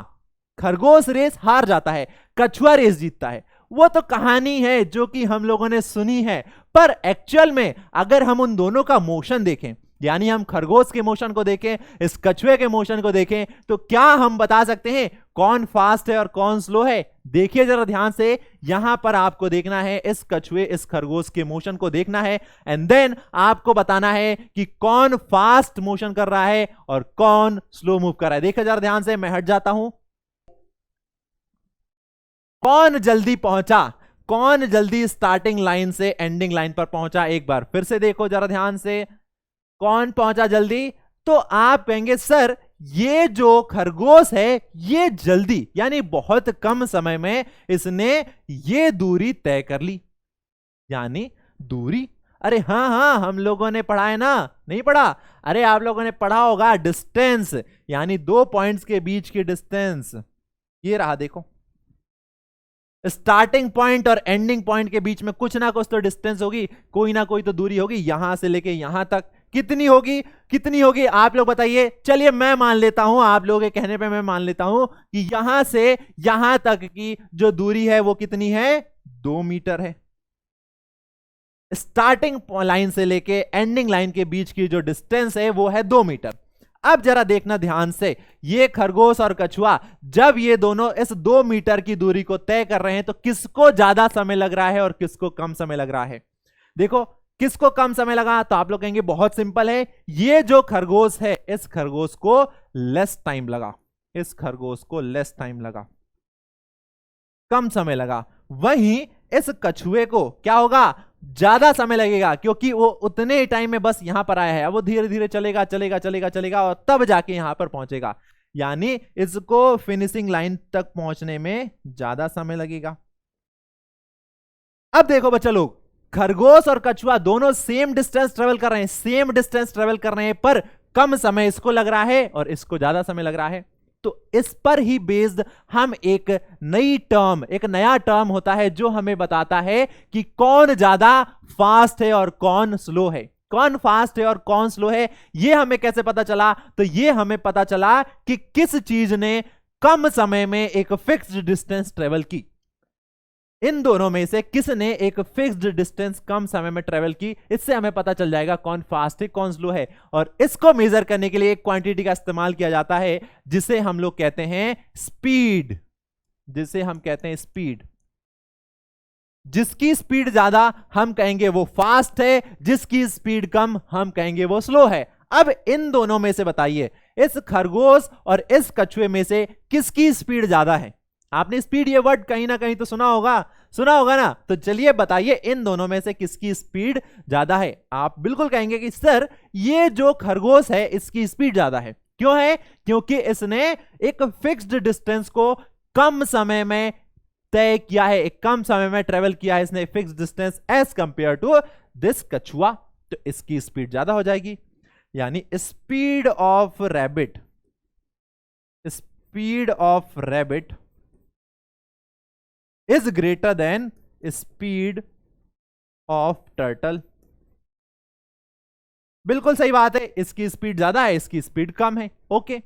खरगोश रेस हार जाता है, कछुआ रेस जीतता है। वो तो कहानी है जो कि हम लोगों ने सुनी है, पर एक्चुअल में अगर हम उन दोनों का मोशन देखें, यानी हम खरगोश के मोशन को देखें, इस कछुए के मोशन को देखें, तो क्या हम बता सकते हैं कौन फास्ट है और कौन स्लो है। देखिए जरा ध्यान से, यहां पर आपको देखना है इस कछुए इस खरगोश के मोशन को देखना है, एंड देन आपको बताना है कि कौन फास्ट मोशन कर रहा है और कौन स्लो मूव कर रहा है। देखिए जरा ध्यान से, मैं हट जाता हूं। कौन जल्दी पहुंचा, कौन जल्दी स्टार्टिंग लाइन से एंडिंग लाइन पर पहुंचा, एक बार फिर से देखो जरा ध्यान से, कौन पहुंचा जल्दी। तो आप कहेंगे सर ये जो खरगोश है ये जल्दी, यानी बहुत कम समय में इसने ये दूरी तय कर ली। यानी दूरी, अरे हाँ हाँ हम लोगों ने पढ़ा है ना, नहीं पढ़ा, अरे आप लोगों ने पढ़ा होगा डिस्टेंस, यानी दो पॉइंट्स के बीच की डिस्टेंस। ये रहा देखो, स्टार्टिंग पॉइंट और एंडिंग पॉइंट के बीच में कुछ ना कुछ तो डिस्टेंस होगी, कोई ना कोई तो दूरी होगी। यहां से लेके यहां तक कितनी होगी, कितनी होगी आप लोग बताइए। चलिए मैं मान लेता हूं, आप लोगों के कहने पे मैं मान लेता हूं कि यहां से यहां तक की जो दूरी है वो कितनी है, 2 मीटर है। स्टार्टिंग लाइन से लेके एंडिंग लाइन के बीच की जो डिस्टेंस है वो है 2 मीटर। अब जरा देखना ध्यान से, ये खरगोश और कछुआ जब ये दोनों इस 2 मीटर की दूरी को तय कर रहे हैं तो किसको ज्यादा समय लग रहा है और किसको कम समय लग रहा है। देखो किसको कम समय लगा, तो आप लोग कहेंगे बहुत सिंपल है, ये जो खरगोश है इस खरगोश को लेस टाइम लगा, इस खरगोश को लेस टाइम लगा, कम समय लगा। वहीं इस कछुए को क्या होगा, ज्यादा समय लगेगा, क्योंकि वो उतने ही टाइम में बस यहां पर आया है। अब वो धीरे धीरे चलेगा चलेगा चलेगा चलेगा और तब जाके यहां पर पहुंचेगा, यानी इसको फिनिशिंग लाइन तक पहुंचने में ज्यादा समय लगेगा। अब देखो बच्चा लोग, खरगोश और कछुआ दोनों सेम डिस्टेंस ट्रेवल कर रहे हैं, सेम डिस्टेंस ट्रेवल कर रहे हैं, पर कम समय इसको लग रहा है और इसको ज्यादा समय लग रहा है। तो इस पर ही बेस्ड हम एक नई टर्म, एक नया टर्म होता है जो हमें बताता है कि कौन ज्यादा फास्ट है और कौन स्लो है, कौन फास्ट है और कौन स्लो है। यह हमें कैसे पता चला, तो यह हमें पता चला कि किस चीज ने कम समय में एक फिक्स्ड डिस्टेंस ट्रेवल की। इन दोनों में से किसने एक फिक्स्ड डिस्टेंस कम समय में ट्रेवल की, इससे हमें पता चल जाएगा कौन फास्ट है कौन स्लो है। और इसको मेजर करने के लिए एक क्वांटिटी का इस्तेमाल किया जाता है जिसे हम लोग कहते हैं स्पीड, जिसे हम कहते हैं स्पीड। जिसकी स्पीड ज्यादा हम कहेंगे वो फास्ट है, जिसकी स्पीड कम हम कहेंगे वो स्लो है। अब इन दोनों में से बताइए, इस खरगोश और इस कछुए में से किसकी स्पीड ज्यादा है? आपने स्पीड ये वर्ड कहीं ना कहीं तो सुना होगा ना। तो चलिए बताइए इन दोनों में से किसकी स्पीड ज्यादा है? आप बिल्कुल कहेंगे कि सर ये जो खरगोश है इसकी स्पीड ज्यादा है। क्यों है? क्योंकि इसने एक फिक्स्ड डिस्टेंस को कम समय में तय किया है, एक कम समय में ट्रेवल किया है इसने fixed distance as compare to this कछुआ, तो इसकी स्पीड ज्यादा हो जाएगी। यानी speed of rabbit is greater than speed of turtle. बिल्कुल सही बात है, इसकी स्पीड ज्यादा है, इसकी स्पीड कम है। ओके,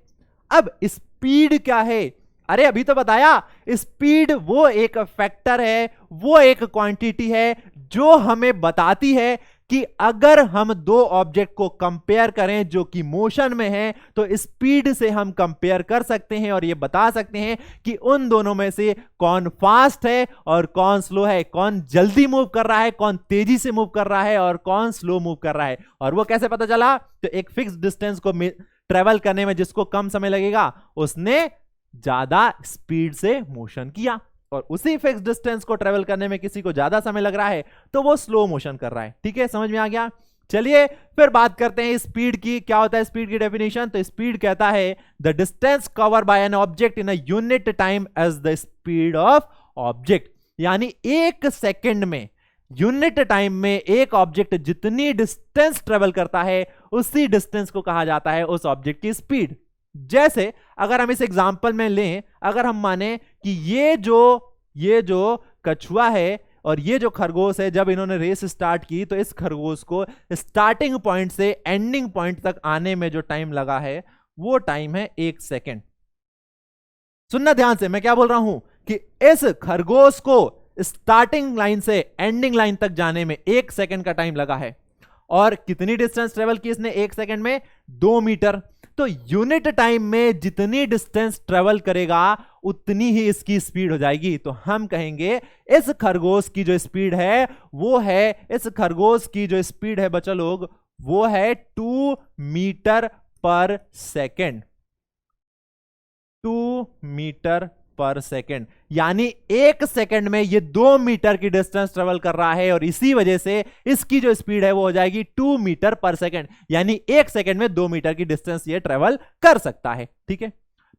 अब स्पीड क्या है? अरे अभी तो बताया, स्पीड वो एक फैक्टर है, वो एक क्वांटिटी है जो हमें बताती है कि अगर हम दो ऑब्जेक्ट को कंपेयर करें जो कि मोशन में है, तो स्पीड से हम कंपेयर कर सकते हैं और ये बता सकते हैं कि उन दोनों में से कौन फास्ट है और कौन स्लो है, कौन जल्दी मूव कर रहा है, कौन तेजी से मूव कर रहा है और कौन स्लो मूव कर रहा है। और वो कैसे पता चला? तो एक फिक्स डिस्टेंस को ट्रेवल करने में जिसको कम समय लगेगा उसने ज्यादा स्पीड से मोशन किया, और उसी फिक्स डिस्टेंस को ट्रेवल करने में किसी को ज्यादा समय लग रहा है तो वो स्लो मोशन कर रहा है। ठीक है, समझ में आ गया? चलिए फिर बात करते हैं स्पीड की। क्या होता है स्पीड की डेफिनेशन? तो स्पीड कहता है the distance cover by an object in a unit time as the speed of object. यानी एक सेकेंड में, यूनिट टाइम में एक ऑब्जेक्ट जितनी डिस्टेंस ट्रेवल करता है उसी डिस्टेंस को कहा जाता है उस ऑब्जेक्ट की स्पीड। जैसे अगर हम इस एग्जांपल में लें, अगर हम माने कि ये जो कछुआ है और ये जो खरगोश है, जब इन्होंने रेस स्टार्ट की तो इस खरगोश को स्टार्टिंग पॉइंट से एंडिंग पॉइंट तक आने में जो टाइम लगा है वो टाइम है 1 सेकेंड। सुनना ध्यान से, मैं क्या बोल रहा हूं कि इस खरगोश को स्टार्टिंग लाइन से एंडिंग लाइन तक जाने में 1 सेकेंड का टाइम लगा है। और कितनी डिस्टेंस ट्रेवल की इसने 1 सेकेंड में? 2 मीटर। तो यूनिट टाइम में जितनी डिस्टेंस ट्रेवल करेगा उतनी ही इसकी स्पीड हो जाएगी। तो हम कहेंगे इस खरगोश की जो स्पीड है वो है, इस खरगोश की जो स्पीड है बच्चा लोग, वो है 2 मीटर पर सेकेंड। 2 मीटर पर सेकेंड, यानी 1 सेकेंड में ये 2 मीटर की डिस्टेंस ट्रेवल कर रहा है, और इसी वजह से इसकी जो स्पीड है वो हो जाएगी 2 मीटर पर सेकेंड। यानी 1 सेकेंड में 2 मीटर की डिस्टेंस ये ट्रेवल कर सकता है। ठीक है,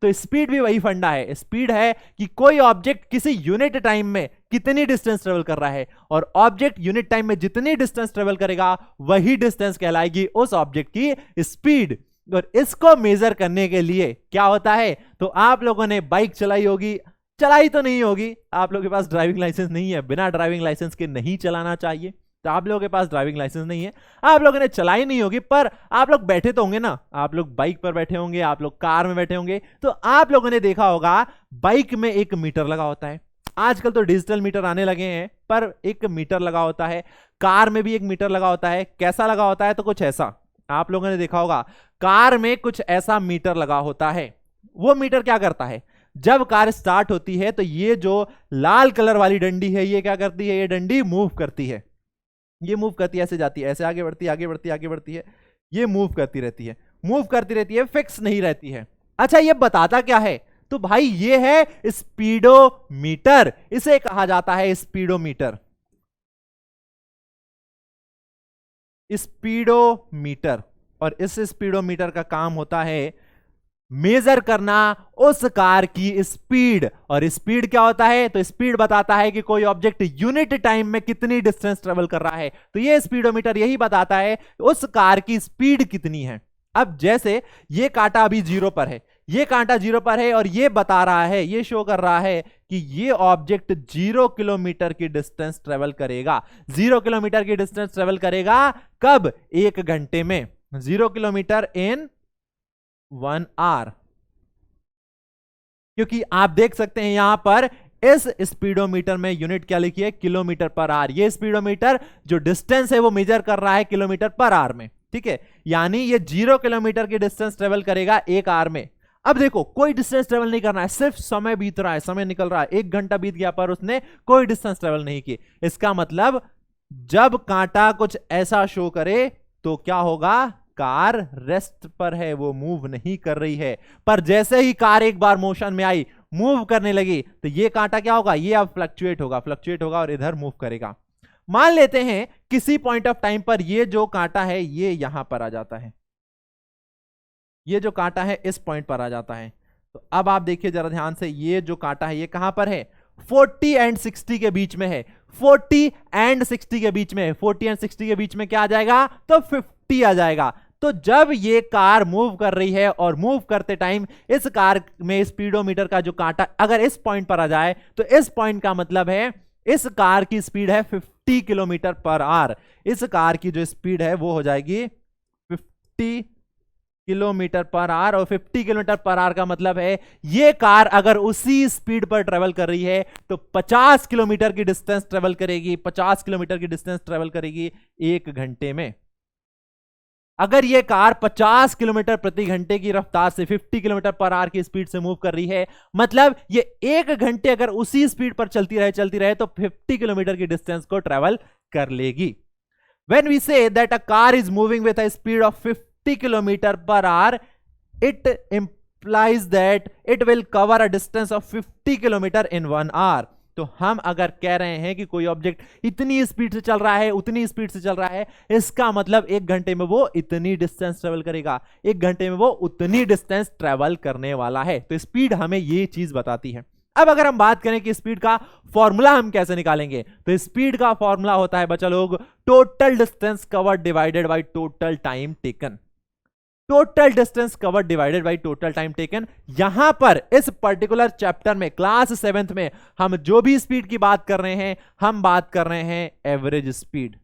तो स्पीड भी वही फंडा है। स्पीड है कि कोई ऑब्जेक्ट किसी यूनिट टाइम में कितनी डिस्टेंस ट्रेवल कर रहा है, और ऑब्जेक्ट यूनिट टाइम में जितनी डिस्टेंस ट्रेवल करेगा वही डिस्टेंस कहलाएगी उस ऑब्जेक्ट की स्पीड। और इसको मेजर करने के लिए क्या होता है? तो आप लोगों ने बाइक चलाई होगी, चलाई तो नहीं होगी, आप लोगों के पास ड्राइविंग लाइसेंस नहीं है, बिना ड्राइविंग लाइसेंस के नहीं चलाना चाहिए, तो आप लोगों के पास ड्राइविंग लाइसेंस नहीं है, आप लोगों ने चलाई नहीं होगी, पर आप लोग बैठे तो होंगे ना, आप लोग बाइक पर बैठे होंगे, आप लोग कार में बैठे होंगे, तो आप लोगों ने देखा होगा बाइक में एक मीटर लगा होता है। आजकल तो डिजिटल मीटर आने लगे हैं, पर एक मीटर लगा होता है। कार में भी एक मीटर लगा होता है। कैसा लगा होता है? तो कुछ ऐसा, आप लोगों ने देखा होगा कार में कुछ ऐसा मीटर लगा होता है। वो मीटर क्या करता है? जब कार स्टार्ट होती है तो ये जो लाल कलर वाली डंडी है ये क्या करती है? ये डंडी मूव करती है, ये मूव करती है, ऐसे जाती है, ऐसे आगे बढ़ती है, आगे बढ़ती है, आगे बढ़ती है, ये मूव करती रहती है, मूव करती रहती है, फिक्स नहीं रहती है। अच्छा, ये बताता क्या है? तो भाई ये है स्पीडोमीटर, इसे कहा जाता है स्पीडोमीटर। स्पीडोमीटर, और इस स्पीडोमीटर का काम होता है मेजर करना उस कार की स्पीड। और स्पीड क्या होता है? तो स्पीड बताता है कि कोई ऑब्जेक्ट यूनिट टाइम में कितनी डिस्टेंस ट्रेवल कर रहा है। तो ये स्पीडोमीटर यही बताता है उस कार की स्पीड कितनी है। अब जैसे ये कांटा अभी 0 पर है, ये कांटा 0 पर है, और ये बता रहा है, ये शो कर रहा है कि ये ऑब्जेक्ट 0 किलोमीटर की डिस्टेंस ट्रेवल करेगा। 0 किलोमीटर की डिस्टेंस ट्रेवल करेगा कब? 1 घंटे में। 0 किलोमीटर इन 1 आवर। क्योंकि आप देख सकते हैं यहां पर इस स्पीडोमीटर में यूनिट क्या लिखी है? Kilometre per our. ये स्पीडोमीटर जो डिस्टेंस है वो मेजर कर रहा है किलोमीटर पर आवर में। ठीक है, यानी ये 0 किलोमीटर की डिस्टेंस ट्रेवल करेगा 1 आवर में। अब देखो कोई डिस्टेंस ट्रेवल नहीं करना है, सिर्फ समय बीत रहा है, समय निकल रहा है, 1 घंटा बीत गया पर उसने कोई डिस्टेंस ट्रेवल नहीं की। इसका मतलब जब कांटा कुछ ऐसा शो करे तो क्या होगा, कार रेस्ट पर है, वो मूव नहीं कर रही है। पर जैसे ही कार एक बार मोशन में आई, मूव करने लगी, तो ये कांटा क्या होगा, ये अब फ्लक्चुएट होगा और इधर मूव करेगा। मान लेते हैं किसी पॉइंट ऑफ टाइम पर ये जो कांटा है ये यहां पर आ जाता है, ये जो कांटा है इस पॉइंट पर आ जाता है। तो अब आप देखिए जरा ध्यान से, ये जो कांटा है ये कहां पर है, 40 एंड 60 के बीच में है। 40 एंड 60 के बीच में, 40 एंड 60 के बीच में क्या आ जाएगा, तो 50 आ जाएगा। तो जब ये कार मूव कर रही है और मूव करते टाइम इस कार में स्पीडोमीटर का जो कांटा अगर इस पॉइंट पर आ जाए, तो इस पॉइंट का मतलब है इस कार की स्पीड है 50 किलोमीटर पर आवर। इस कार की जो स्पीड है वो हो जाएगी 50 किलोमीटर पर आवर, और 50 किलोमीटर पर आवर का मतलब है ये कार अगर उसी स्पीड पर ट्रेवल कर रही है तो 50 किलोमीटर की डिस्टेंस ट्रेवल करेगी, 50 किलोमीटर की डिस्टेंस ट्रेवल करेगी 1 घंटे में। अगर ये कार 50 किलोमीटर प्रति घंटे की रफ्तार से 50 किलोमीटर पर आवर की स्पीड से मूव कर रही है, मतलब ये 1 घंटे अगर उसी स्पीड पर चलती रहे तो 50 किलोमीटर की डिस्टेंस को ट्रेवल कर लेगी। When we say that a car is moving with a speed of 50 kilometer per hour, it implies that it will cover a distance of 50 kilometer in 1 hour. तो हम अगर कह रहे हैं कि कोई ऑब्जेक्ट इतनी स्पीड से चल रहा है, उतनी स्पीड से चल रहा है, इसका मतलब 1 घंटे में वो इतनी डिस्टेंस ट्रेवल करेगा, 1 घंटे में वो उतनी डिस्टेंस ट्रेवल करने वाला है। तो स्पीड हमें ये चीज बताती है। अब अगर हम बात करें कि स्पीड का फॉर्मूला हम कैसे निकालेंगे, तो स्पीड का फॉर्मूला होता है बच्चा लोग, total distance covered divided by total time taken. Total distance covered divided by total time taken. यहां पर इस पर्टिकुलर चैप्टर में क्लास 7th में हम जो भी स्पीड की बात कर रहे हैं, हम बात कर रहे हैं एवरेज स्पीड,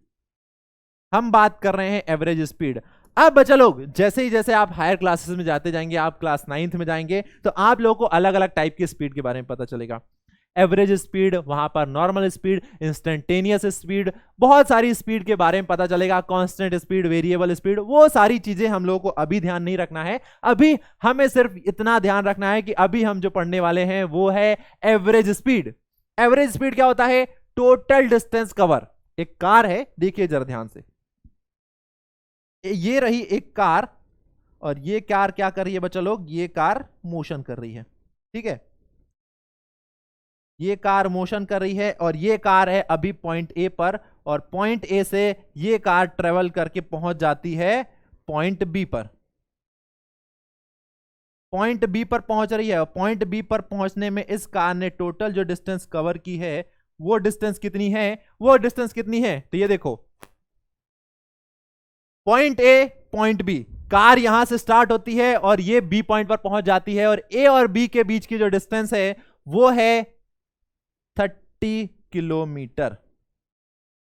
हम बात कर रहे हैं एवरेज स्पीड। अब बच्चा लोग जैसे ही जैसे आप हायर क्लासेस में जाते जाएंगे, आप क्लास 9th में जाएंगे, तो आप लोगों को अलग अलग टाइप की स्पीड के बारे में पता चलेगा। एवरेज स्पीड, वहां पर नॉर्मल स्पीड, इंस्टेंटेनियस स्पीड, बहुत सारी स्पीड के बारे में पता चलेगा, कांस्टेंट स्पीड, वेरिएबल स्पीड, वो सारी चीजें हम लोगों को अभी ध्यान नहीं रखना है। अभी हमें सिर्फ इतना ध्यान रखना है कि अभी हम जो पढ़ने वाले हैं वो है एवरेज स्पीड। एवरेज स्पीड क्या होता है, टोटल डिस्टेंस कवर। एक कार है, देखिए जरा ध्यान से, ये रही एक कार, और ये कार क्या कर रही है बच्चा लोग, ये कार मोशन कर रही है, ठीक है, ये कार मोशन कर रही है, और ये कार है अभी पॉइंट ए पर, और पॉइंट ए से ये कार ट्रेवल करके पहुंच जाती है पॉइंट बी पर। पॉइंट बी पर पहुंच रही है, और पॉइंट बी पर पहुंचने में इस कार ने टोटल जो डिस्टेंस कवर की है वो डिस्टेंस कितनी है, वो डिस्टेंस कितनी है, तो ये देखो point A point B, car यहां से स्टार्ट होती है और ये बी पॉइंट पर पहुंच जाती है, और ए और बी के बीच की जो डिस्टेंस है वो है 30 किलोमीटर,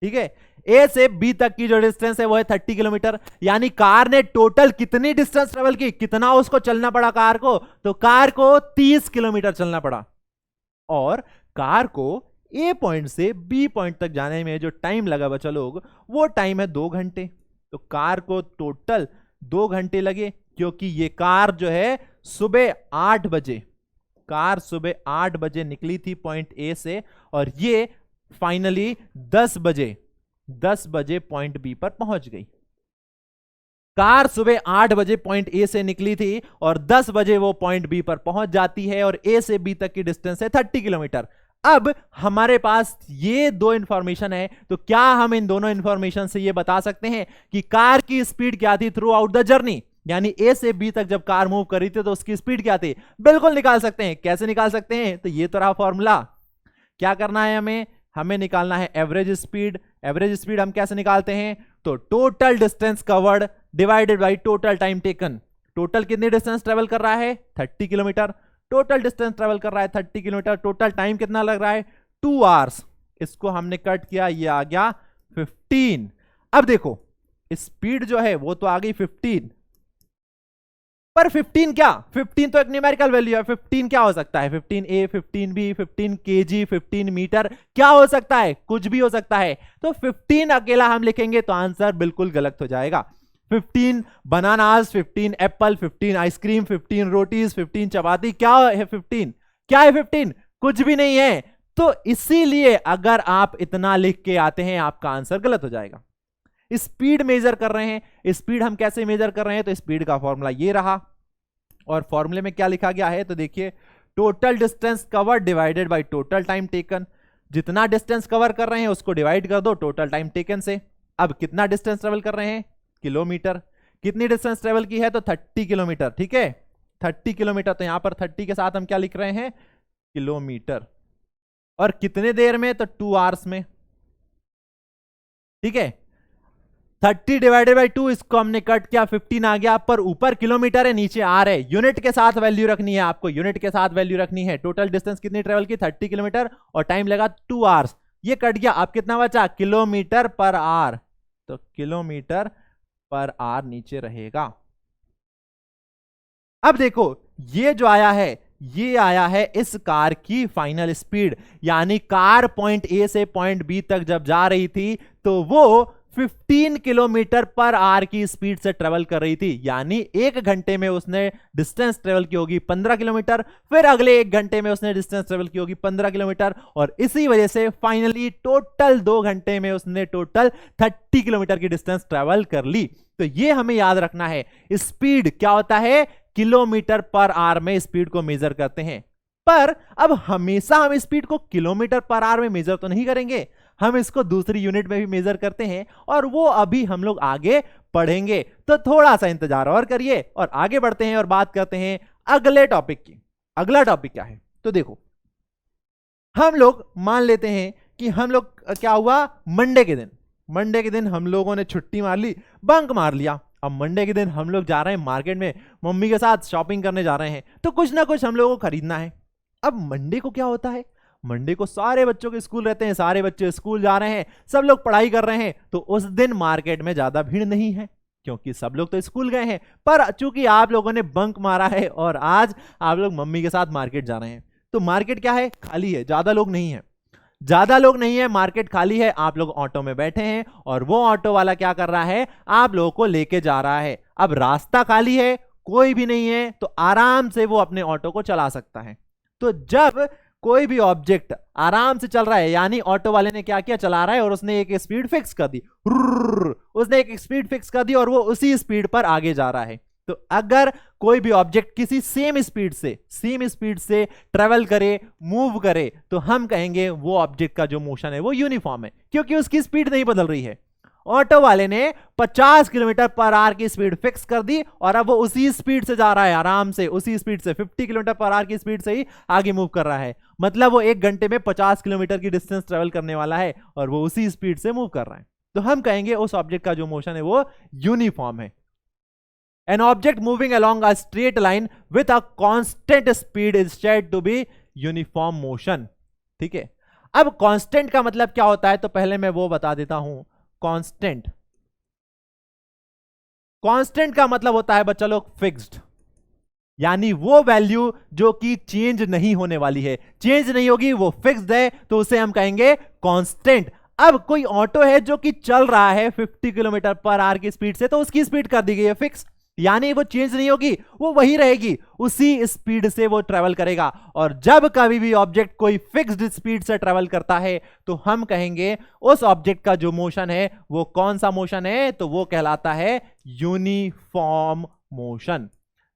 ठीक है। ए से बी तक की जो डिस्टेंस है वो है 30 किलोमीटर। यानी कार ने टोटल कितनी डिस्टेंस ट्रेवल की, कितना उसको चलना पड़ा कार को, तो कार को 30 किलोमीटर चलना पड़ा। और कार को ए पॉइंट से बी पॉइंट तक जाने में जो टाइम लगा बच्चा लोग, वो टाइम है 2 घंटे। तो कार को टोटल 2 घंटे लगे, क्योंकि ये कार जो है सुबह 8 बजे, कार सुबह 8 बजे निकली थी पॉइंट ए से, और ये फाइनली 10 बजे पॉइंट बी पर पहुंच गई। कार सुबह 8 बजे पॉइंट ए से निकली थी और 10 बजे वो पॉइंट बी पर पहुंच जाती है, और ए से बी तक की डिस्टेंस है 30 किलोमीटर। अब हमारे पास ये 2 इंफॉर्मेशन है, तो क्या हम इन दोनों इंफॉर्मेशन से ये बता सकते हैं कि कार की स्पीड क्या थी थ्रू आउट द जर्नी, यानी ए से बी तक जब कार मूव कर रही थी तो उसकी स्पीड क्या थी? बिल्कुल निकाल सकते हैं। कैसे निकाल सकते हैं? तो ये तो रहा फॉर्मूला। क्या करना है हमें निकालना है एवरेज स्पीड। एवरेज स्पीड हम कैसे निकालते हैं? तो total distance covered divided by total time taken. Total कितनी डिस्टेंस ट्रेवल कर रहा है? 30 किलोमीटर। टोटल डिस्टेंस ट्रेवल कर रहा है 30 किलोमीटर, टोटल टाइम कितना लग रहा है? 2 आवर्स। इसको हमने कट किया, ये आ गया 15। अब देखो स्पीड जो है वो तो आ गई 15, पर 15 क्या? 15 तो एक न्यूमेरिकल वैल्यू है। 15 क्या हो सकता है? 15a, 15b, 15 kg, 15 मीटर, क्या हो सकता है? कुछ भी हो सकता है। तो 15 अकेला हम लिखेंगे तो आंसर बिल्कुल गलत हो जाएगा। 15 बनानास, 15 एप्पल, 15 आइसक्रीम, 15 रोटीज, 15 चपाती। क्या है 15? क्या है 15? कुछ भी नहीं है। तो इसीलिए अगर आप इतना लिख के आते हैं आपका आंसर गलत हो जाएगा। स्पीड मेजर कर रहे हैं, स्पीड हम कैसे मेजर कर रहे हैं? तो स्पीड का फॉर्मूला ये रहा, और फॉर्मूले में क्या लिखा गया है? तो देखिए, total distance cover divided by total time taken. जितना डिस्टेंस कवर कर रहे हैं उसको डिवाइड कर दो टोटल टाइम टेकन से। अब कितना डिस्टेंस ट्रेवल कर रहे हैं? किलोमीटर। कितनी डिस्टेंस ट्रेवल की है? तो 30 किलोमीटर। ठीक है, 30 किलोमीटर। तो यहां पर 30 के साथ हम क्या लिख रहे हैं? किलोमीटर। और कितने देर में? तो 2 आवर्स में। ठीक है, 30 डिवाइडेड बाई 2, इसको हमने कट किया, 15 आ गया। पर ऊपर किलोमीटर है, नीचे आर है। यूनिट के साथ वैल्यू रखनी है आपको, यूनिट के साथ वैल्यू रखनी है। टोटल डिस्टेंस कितनी ट्रेवल की? 30 किलोमीटर, और टाइम लगा 2 आवर्स। ये कट गया, अब कितना बचा? Kilometre per our. तो किलोमीटर पर आवर नीचे रहेगा। अब देखो, ये जो आया है, ये आया है इस कार की फाइनल स्पीड, यानी कार पॉइंट ए से पॉइंट बी तक जब जा रही थी तो वो 15 किलोमीटर पर आवर की स्पीड से ट्रेवल कर रही थी। यानी 1 घंटे में उसने डिस्टेंस ट्रेवल की होगी 15 किलोमीटर, फिर अगले 1 घंटे में उसने डिस्टेंस ट्रेवल की होगी 15 किलोमीटर, और इसी वजह से फाइनली टोटल 2 घंटे में उसने टोटल 30 किलोमीटर की डिस्टेंस ट्रेवल कर ली। तो ये हमें याद रखना है, स्पीड क्या होता है? किलोमीटर पर आवर में स्पीड को मेजर करते हैं। पर अब हमेशा हम स्पीड को किलोमीटर पर आवर में मेजर तो नहीं करेंगे, हम इसको दूसरी यूनिट में भी मेजर करते हैं, और वो अभी हम लोग आगे पढ़ेंगे। तो थोड़ा सा इंतजार और करिए, और आगे बढ़ते हैं और बात करते हैं अगले टॉपिक की। अगला टॉपिक क्या है? तो देखो, हम लोग मान लेते हैं कि हम लोग क्या हुआ, मंडे के दिन हम लोगों ने छुट्टी मार ली, बंक मार लिया। अब मंडे के दिन हम लोग जा रहे हैं मार्केट में, मम्मी के साथ शॉपिंग करने जा रहे हैं, तो कुछ ना कुछ हम लोगों को खरीदना है। अब मंडे को क्या होता है? मंडे को सारे बच्चों के स्कूल रहते हैं, सारे बच्चे स्कूल जा रहे हैं, सब लोग पढ़ाई कर रहे हैं, तो उस दिन मार्केट में ज्यादा भीड़ नहीं है, क्योंकि सब लोग तो स्कूल गए हैं। पर चूंकि आप लोगों ने बंक मारा है और आज आप लोग मम्मी के साथ मार्केट जा रहे हैं, तो मार्केट क्या है? खाली है, ज्यादा लोग नहीं है। ज्यादा लोग नहीं है, मार्केट खाली है, आप लोग ऑटो में बैठे हैं, और वो ऑटो वाला क्या कर रहा है? आप लोगों को लेके जा रहा है। अब रास्ता खाली है, कोई भी नहीं है, तो आराम से वो अपने ऑटो को चला सकता है। तो जब कोई भी ऑब्जेक्ट आराम से चल रहा है, यानी ऑटो वाले ने क्या किया? चला रहा है, और उसने एक स्पीड फिक्स कर दी, उसने एक स्पीड फिक्स कर दी, और वो उसी स्पीड पर आगे जा रहा है। तो अगर कोई भी ऑब्जेक्ट किसी सेम स्पीड से ट्रेवल करे, मूव करे, तो हम कहेंगे वो ऑब्जेक्ट का जो मोशन है वो यूनिफॉर्म है, क्योंकि उसकी स्पीड नहीं बदल रही है। ऑटो वाले ने 50 किलोमीटर पर आवर की स्पीड फिक्स कर दी, और अब वो उसी स्पीड से जा रहा है, आराम से उसी स्पीड से 50 किलोमीटर पर आवर की स्पीड से ही आगे मूव कर रहा है। मतलब वो 1 घंटे में 50 किलोमीटर की डिस्टेंस ट्रेवल करने वाला है, और वो उसी स्पीड से मूव कर रहा है। तो हम कहेंगे उस ऑब्जेक्ट का जो मोशन है वो यूनिफॉर्म है। An object moving along a straight line with a constant speed is said to be uniform motion। ठीक है, अब कांस्टेंट का मतलब क्या होता है? तो पहले मैं वो बता देता हूं। कांस्टेंट का मतलब होता है बच्चा लोग फिक्स्ड, यानी वो वैल्यू जो कि चेंज नहीं होने वाली है, चेंज नहीं होगी, वो फिक्स्ड है, तो उसे हम कहेंगे कांस्टेंट। अब कोई ऑटो है जो कि चल रहा है 50 किलोमीटर पर आवर की स्पीड से, तो उसकी स्पीड कर दी गई है फिक्स, यानी वो चेंज नहीं होगी, वो वही रहेगी, उसी स्पीड से वो ट्रेवल करेगा। और जब कभी भी ऑब्जेक्ट कोई फिक्स्ड स्पीड से ट्रेवल करता है, तो हम कहेंगे उस ऑब्जेक्ट का जो मोशन है वो कौन सा मोशन है? तो वो कहलाता है यूनिफॉर्म मोशन।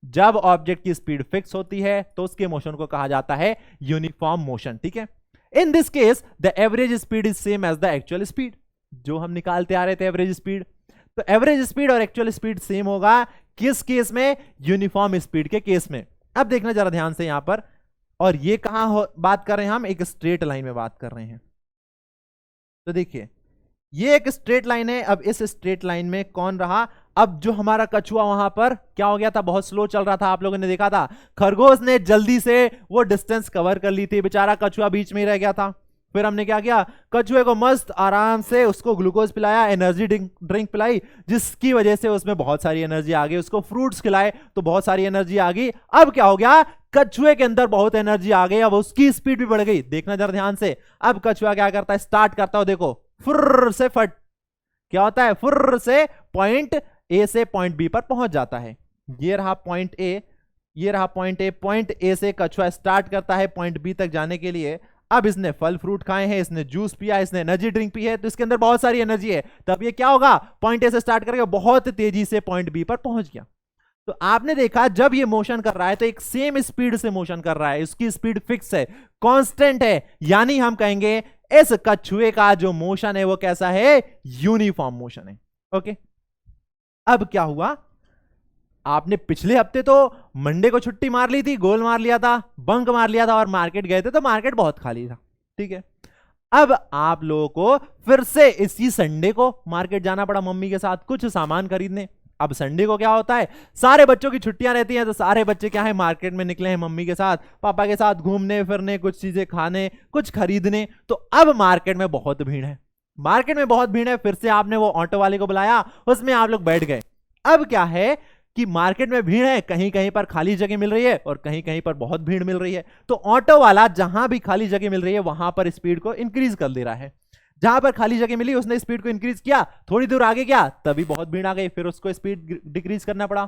जब ऑब्जेक्ट की स्पीड फिक्स होती है तो उसके मोशन को कहा जाता है यूनिफॉर्म मोशन। ठीक है, in this case the average speed is same as the actual speed. जो हम निकालते आ रहे थे एवरेज स्पीड, तो एवरेज स्पीड और एक्चुअल स्पीड सेम होगा, किस केस में? यूनिफॉर्म स्पीड के केस में। अब देखना जरा ध्यान से यहां पर, और ये कहां बात कर रहे हैं? हम एक स्ट्रेट लाइन में बात कर रहे हैं। तो देखिए, ये एक स्ट्रेट लाइन है। अब इस स्ट्रेट लाइन में कौन रहा? अब जो हमारा कछुआ वहां पर क्या हो गया था? बहुत स्लो चल रहा था, आप लोगों ने देखा था। खरगोश ने जल्दी से वो डिस्टेंस कवर कर ली थी, बेचारा कछुआ बीच में ही रह गया था। फिर हमने क्या किया? कछुए को मस्त आराम से उसको ग्लूकोज पिलाया, एनर्जी ड्रिंक पिलाई, जिसकी वजह से उसमें बहुत सारी एनर्जी आ गई। उसको फ्रूट्स खिलाए तो बहुत सारी एनर्जी आ गई। अब क्या हो गया? कछुए के अंदर बहुत एनर्जी आ गई, अब उसकी स्पीड भी बढ़ गई। देखना जरा ध्यान से, अब कछुआ क्या करता है? स्टार्ट करता हो, देखो, फुर्र से फट, क्या होता है? फुर्र से पॉइंट ए से पॉइंट बी पर पहुंच जाता है। ये रहा पॉइंट ए, ये रहा पॉइंट ए। पॉइंट ए से कछुआ स्टार्ट करता है पॉइंट बी तक जाने के लिए। अब इसने फल फ्रूट खाए हैं, इसने जूस पिया, इसने एनर्जी ड्रिंक पी है, तो इसके अंदर बहुत सारी एनर्जी है। तब ये क्या होगा, पॉइंट ए से स्टार्ट करके बहुत तेजी से पॉइंट बी पर पहुंच गया। तो आपने देखा जब ये मोशन कर रहा है तो एक सेम स्पीड से मोशन कर रहा है, उसकी स्पीड फिक्स है, कांस्टेंट है, यानी हम कहेंगे इस कछुए का जो मोशन है वो कैसा है, यूनिफॉर्म मोशन है। ओके, अब क्या हुआ, आपने पिछले हफ्ते तो मंडे को छुट्टी मार ली थी, गोल मार लिया था, बंक मार लिया था और मार्केट गए थे, तो मार्केट बहुत खाली था। ठीक है, अब आप लोगों को फिर से इसी संडे को मार्केट जाना पड़ा मम्मी के साथ कुछ सामान खरीदने। अब संडे को क्या होता है, सारे बच्चों की छुट्टियां रहती हैं, तो सारे बच्चे क्या है, मार्केट में निकले हैं मम्मी के साथ, पापा के साथ घूमने फिरने, कुछ चीजें खाने, कुछ खरीदने। तो अब मार्केट में बहुत भीड़ है, मार्केट में बहुत भीड़ है। फिर से आपने वो ऑटो वाले को बुलाया, उसमें आप लोग बैठ गए। अब क्या है कि मार्केट में भीड़ है, कहीं कहीं पर खाली जगह मिल रही है और कहीं कहीं पर बहुत भीड़ मिल रही है। तो ऑटो वाला जहां भी खाली जगह मिल रही है वहां पर स्पीड को इंक्रीज कर दे रहा है। जहां पर खाली जगह मिली उसने स्पीड को इंक्रीज किया, थोड़ी दूर आगे गया तभी बहुत भीड़ आ गई, फिर उसको स्पीड डिक्रीज करना पड़ा।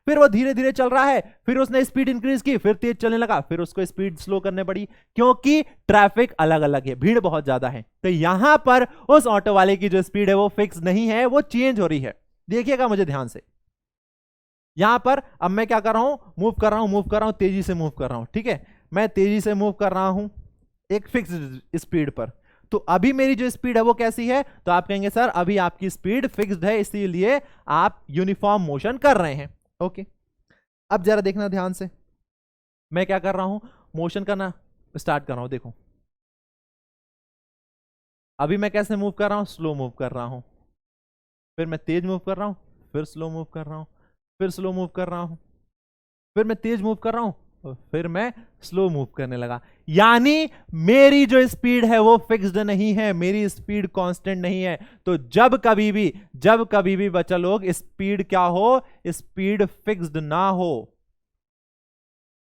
फिर वो धीरे धीरे चल रहा है, फिर उसने स्पीड इंक्रीज की, फिर तेज चलने लगा, फिर उसको स्पीड स्लो करने पड़ी, क्योंकि ट्रैफिक अलग अलग है, भीड़ बहुत ज्यादा है। तो यहां पर उस ऑटो वाले की जो स्पीड है वो फिक्स नहीं है, वो चेंज हो रही है। देखिएगा मुझे ध्यान से, यहां पर अब मैं क्या कर रहा हूं, मूव कर रहा हूं, तेजी से मूव कर रहा हूं। ठीक है, मैं तेजी से मूव कर रहा हूं एक फिक्स्ड स्पीड पर। तो अभी मेरी जो स्पीड है वो कैसी है, तो आप कहेंगे सर अभी आपकी स्पीड फिक्स्ड है, इसीलिए आप यूनिफॉर्म मोशन कर रहे हैं। ओके, अब जरा देखना ध्यान से, मैं क्या कर रहा हूं, मोशन करना स्टार्ट कर रहा हूं। देखो अभी मैं कैसे मूव कर रहा हूं, स्लो मूव कर रहा हूं, फिर मैं तेज मूव कर रहा हूं, फिर स्लो मूव कर रहा हूं, फिर स्लो मूव कर रहा हूं, फिर मैं तेज मूव कर रहा हूं, फिर मैं स्लो मूव करने लगा। यानी मेरी जो स्पीड है वो फिक्स्ड नहीं है, मेरी स्पीड कांस्टेंट नहीं है। तो जब कभी भी बच्चा लोग स्पीड क्या हो, स्पीड फिक्स्ड ना हो,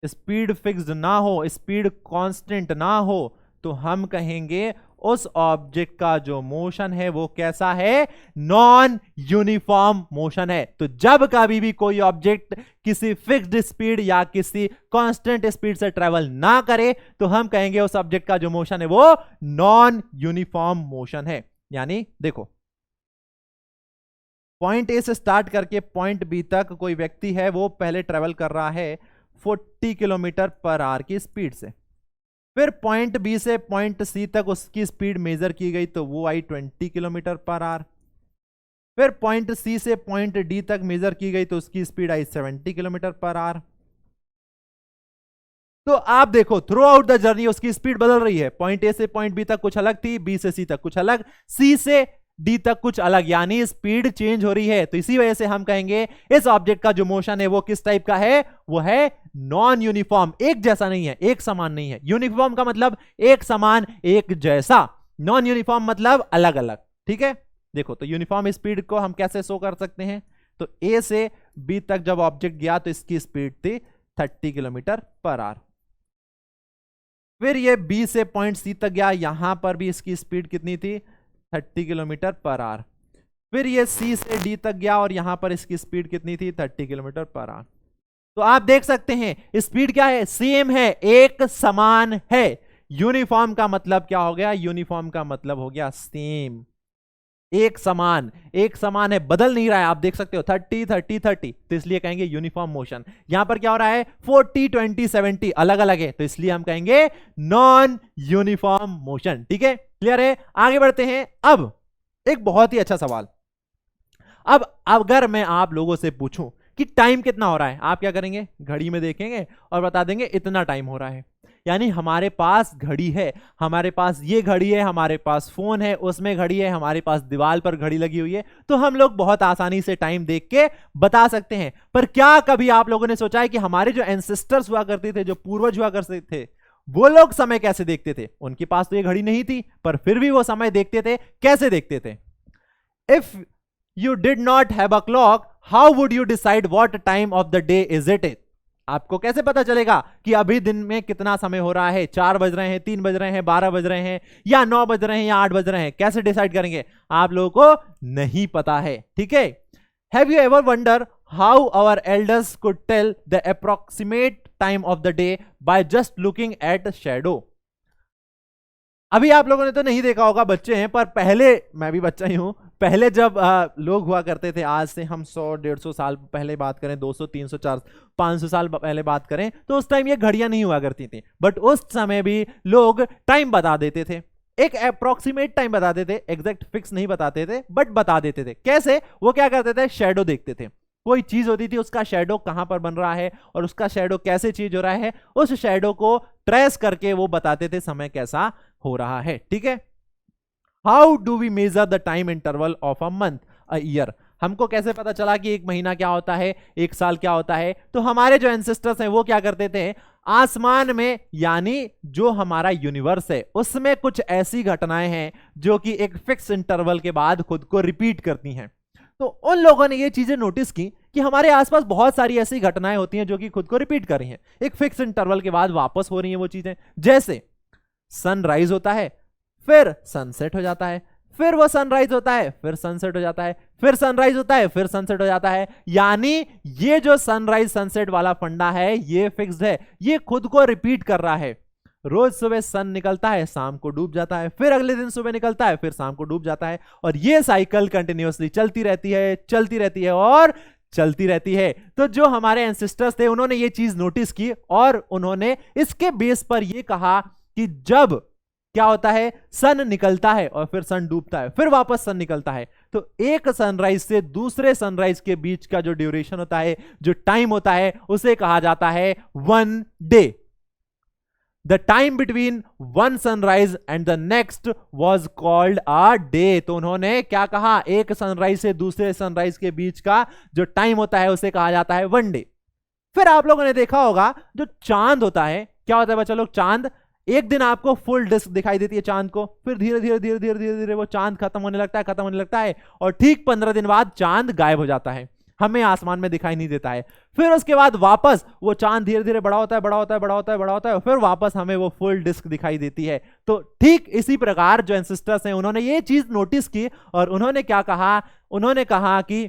स्पीड फिक्स्ड ना हो, स्पीड कांस्टेंट ना हो, तो हम कहेंगे उस ऑब्जेक्ट का जो मोशन है वो कैसा है, नॉन यूनिफॉर्म मोशन है। तो जब कभी भी कोई ऑब्जेक्ट किसी फिक्स्ड स्पीड या किसी कांस्टेंट स्पीड से ट्रेवल ना करे तो हम कहेंगे उस ऑब्जेक्ट का जो मोशन है वो नॉन यूनिफॉर्म मोशन है। यानी देखो, पॉइंट ए से स्टार्ट करके पॉइंट बी तक कोई व्यक्ति है, वो पहले ट्रेवल कर रहा है 40 किलोमीटर पर आवर की स्पीड से। फिर पॉइंट बी से पॉइंट सी तक उसकी स्पीड मेजर की गई तो वो आई 20 किलोमीटर पर आवर। फिर पॉइंट सी से पॉइंट डी तक मेजर की गई तो उसकी speed I 70 kilometre per our. तो आप देखो थ्रू आउट द जर्नी उसकी स्पीड बदल रही है, पॉइंट ए से पॉइंट बी तक कुछ अलग थी, बी से सी तक कुछ अलग, सी से डी तक कुछ अलग, यानी स्पीड चेंज हो रही है। तो इसी वजह से हम कहेंगे इस ऑब्जेक्ट का जो मोशन है वो किस टाइप का है, वो है नॉन यूनिफॉर्म, एक जैसा नहीं है, एक समान नहीं है। यूनिफॉर्म का मतलब एक समान, एक जैसा, नॉन यूनिफॉर्म मतलब अलग अलग। ठीक है, देखो तो यूनिफॉर्म स्पीड को हम कैसे शो कर सकते हैं, तो ए से बी तक जब ऑब्जेक्ट गया तो इसकी स्पीड थी 30 किलोमीटर पर आवर। फिर ये बी से पॉइंट सी तक गया, यहां पर भी इसकी स्पीड कितनी थी, 30 किलोमीटर पर आवर। फिर ये सी से डी तक गया और यहां पर इसकी स्पीड कितनी थी, 30 किलोमीटर पर आवर। तो आप देख सकते हैं स्पीड क्या है, सेम है, एक समान है। यूनिफॉर्म का मतलब क्या हो गया, यूनिफॉर्म का मतलब हो गया सेम, एक समान, एक समान है, बदल नहीं रहा है। आप देख सकते हो 30 30 30, तो इसलिए कहेंगे यूनिफॉर्म मोशन। यहां पर क्या हो रहा है, 40 20 70 अलग अलग है, तो इसलिए हम कहेंगे नॉन यूनिफॉर्म मोशन। ठीक है, क्लियर है, आगे बढ़ते हैं। अब एक बहुत ही अच्छा सवाल, अब अगर मैं आप लोगों से पूछूं कि टाइम कितना हो रहा है, आप क्या करेंगे, घड़ी में देखेंगे और बता देंगे इतना टाइम हो रहा है। यानी हमारे पास घड़ी है, हमारे पास ये घड़ी है, हमारे पास फोन है उसमें घड़ी है, हमारे पास दीवार पर घड़ी लगी हुई है, तो हम लोग बहुत आसानी से टाइम देख के बता सकते हैं। पर क्या कभी आप लोगों ने सोचा है कि हमारे जो एंसेस्टर्स हुआ करते थे, जो पूर्वज हुआ करते थे, वो लोग समय कैसे देखते थे? उनके पास तो ये घड़ी नहीं थी, पर फिर भी वो समय देखते थे। कैसे देखते थे? If you did not have a clock, how would you decide what time of the day is it? आपको कैसे पता चलेगा कि अभी दिन में कितना समय हो रहा है, 4 बज रहे हैं, 3 बज रहे हैं, 12 बज रहे हैं, या 9 बज रहे हैं, या 8 बज रहे हैं? कैसे डिसाइड करेंगे? आप लोगों को नहीं पता है। ठीक है, have you ever wonder how our elders could tell the approximate time of the day by just looking at shadow? अभी आप लोगों ने तो नहीं देखा होगा, बच्चे हैं, पर पहले, मैं भी बच्चा ही हूं, पहले जब लोग हुआ करते थे, आज से हम 100-150 साल पहले बात करें, 200, 300, 400, 500 साल पहले बात करें, तो उस टाइम ये घड़ियां नहीं हुआ करती थी, बट उस समय भी लोग टाइम बता देते थे, एक अप्रोक्सीमेट टाइम बताते थे, एग्जैक्ट फिक्स नहीं बताते थे, बट बता देते थे। कैसे? वो क्या करते थे, शैडो देखते थे, कोई चीज होती थी, उसका शैडो कहां पर बन रहा है और उसका शैडो कैसे चीज हो रहा है, उस शैडो को ट्रेस करके वो बताते थे समय कैसा हो रहा है। ठीक है। How do we measure the time interval of a month, a year? हमको कैसे पता चला कि एक महीना क्या होता है, एक साल क्या होता है? तो हमारे जो एंसेस्टर्स हैं वो क्या करते थे, आसमान में, यानी जो हमारा यूनिवर्स है उसमें कुछ ऐसी घटनाएं हैं जो कि एक फिक्स इंटरवल के बाद खुद को रिपीट करती हैं। तो उन लोगों ने ये चीजें नोटिस की कि हमारे आसपास बहुत सारी ऐसी घटनाएं होती हैं जो कि खुद को रिपीट कर रही हैं, एक फिक्स इंटरवल के बाद वापस हो रही हैं वो चीजें। जैसे सनराइज होता है, फिर सनसेट हो जाता है, फिर वो सनराइज होता है, फिर सनसेट हो जाता है, फिर सनराइज होता है, फिर सनसेट हो जाता है। यानी ये जो सनराइज सनसेट वाला फंडा है ये फिक्स्ड है, ये खुद को रिपीट कर रहा है। रोज सुबह सन निकलता है, शाम को डूब जाता है, फिर अगले दिन सुबह निकलता है, फिर शाम को डूब जाता है, और ये साइकिल कंटिन्यूअसली चलती रहती है, चलती रहती है और चलती रहती है। तो जो हमारे एंसेस्टर्स थे उन्होंने ये चीज नोटिस की और उन्होंने इसके बेस पर ये कहा कि जब क्या होता है, सन निकलता है और फिर सन डूबता है, फिर वापस सन निकलता है, तो एक सनराइज से दूसरे सनराइज के बीच का जो ड्यूरेशन होता है, जो टाइम होता है, उसे कहा जाता है 1 day. The time between one sunrise and the next was called a day. तो उन्होंने क्या कहा, एक सनराइज से दूसरे सनराइज के बीच का जो टाइम होता है उसे कहा जाता है 1 डे। फिर आप लोगों ने देखा होगा जो चांद होता है, क्या होता है बच्चा लोग, चांद, एक दिन आपको फुल डिस्क दिखाई देती है चांद को, फिर धीरे धीरे धीरे धीरे धीरे धीरे वो चांद खत्म होने लगता है, खत्म होने लगता है, और ठीक 15 दिन बाद चांद गायब हो जाता है, हमें आसमान में दिखाई नहीं देता है। फिर उसके बाद वापस वो चांद धीरे धीरे बड़ा होता है, बड़ा होता है, बड़ा होता है, बड़ा होता है, फिर वापस हमें वो फुल डिस्क दिखाई देती है। तो ठीक इसी प्रकार जो एंसेस्टर्स हैं उन्होंने ये चीज नोटिस की और उन्होंने क्या कहा, उन्होंने कहा कि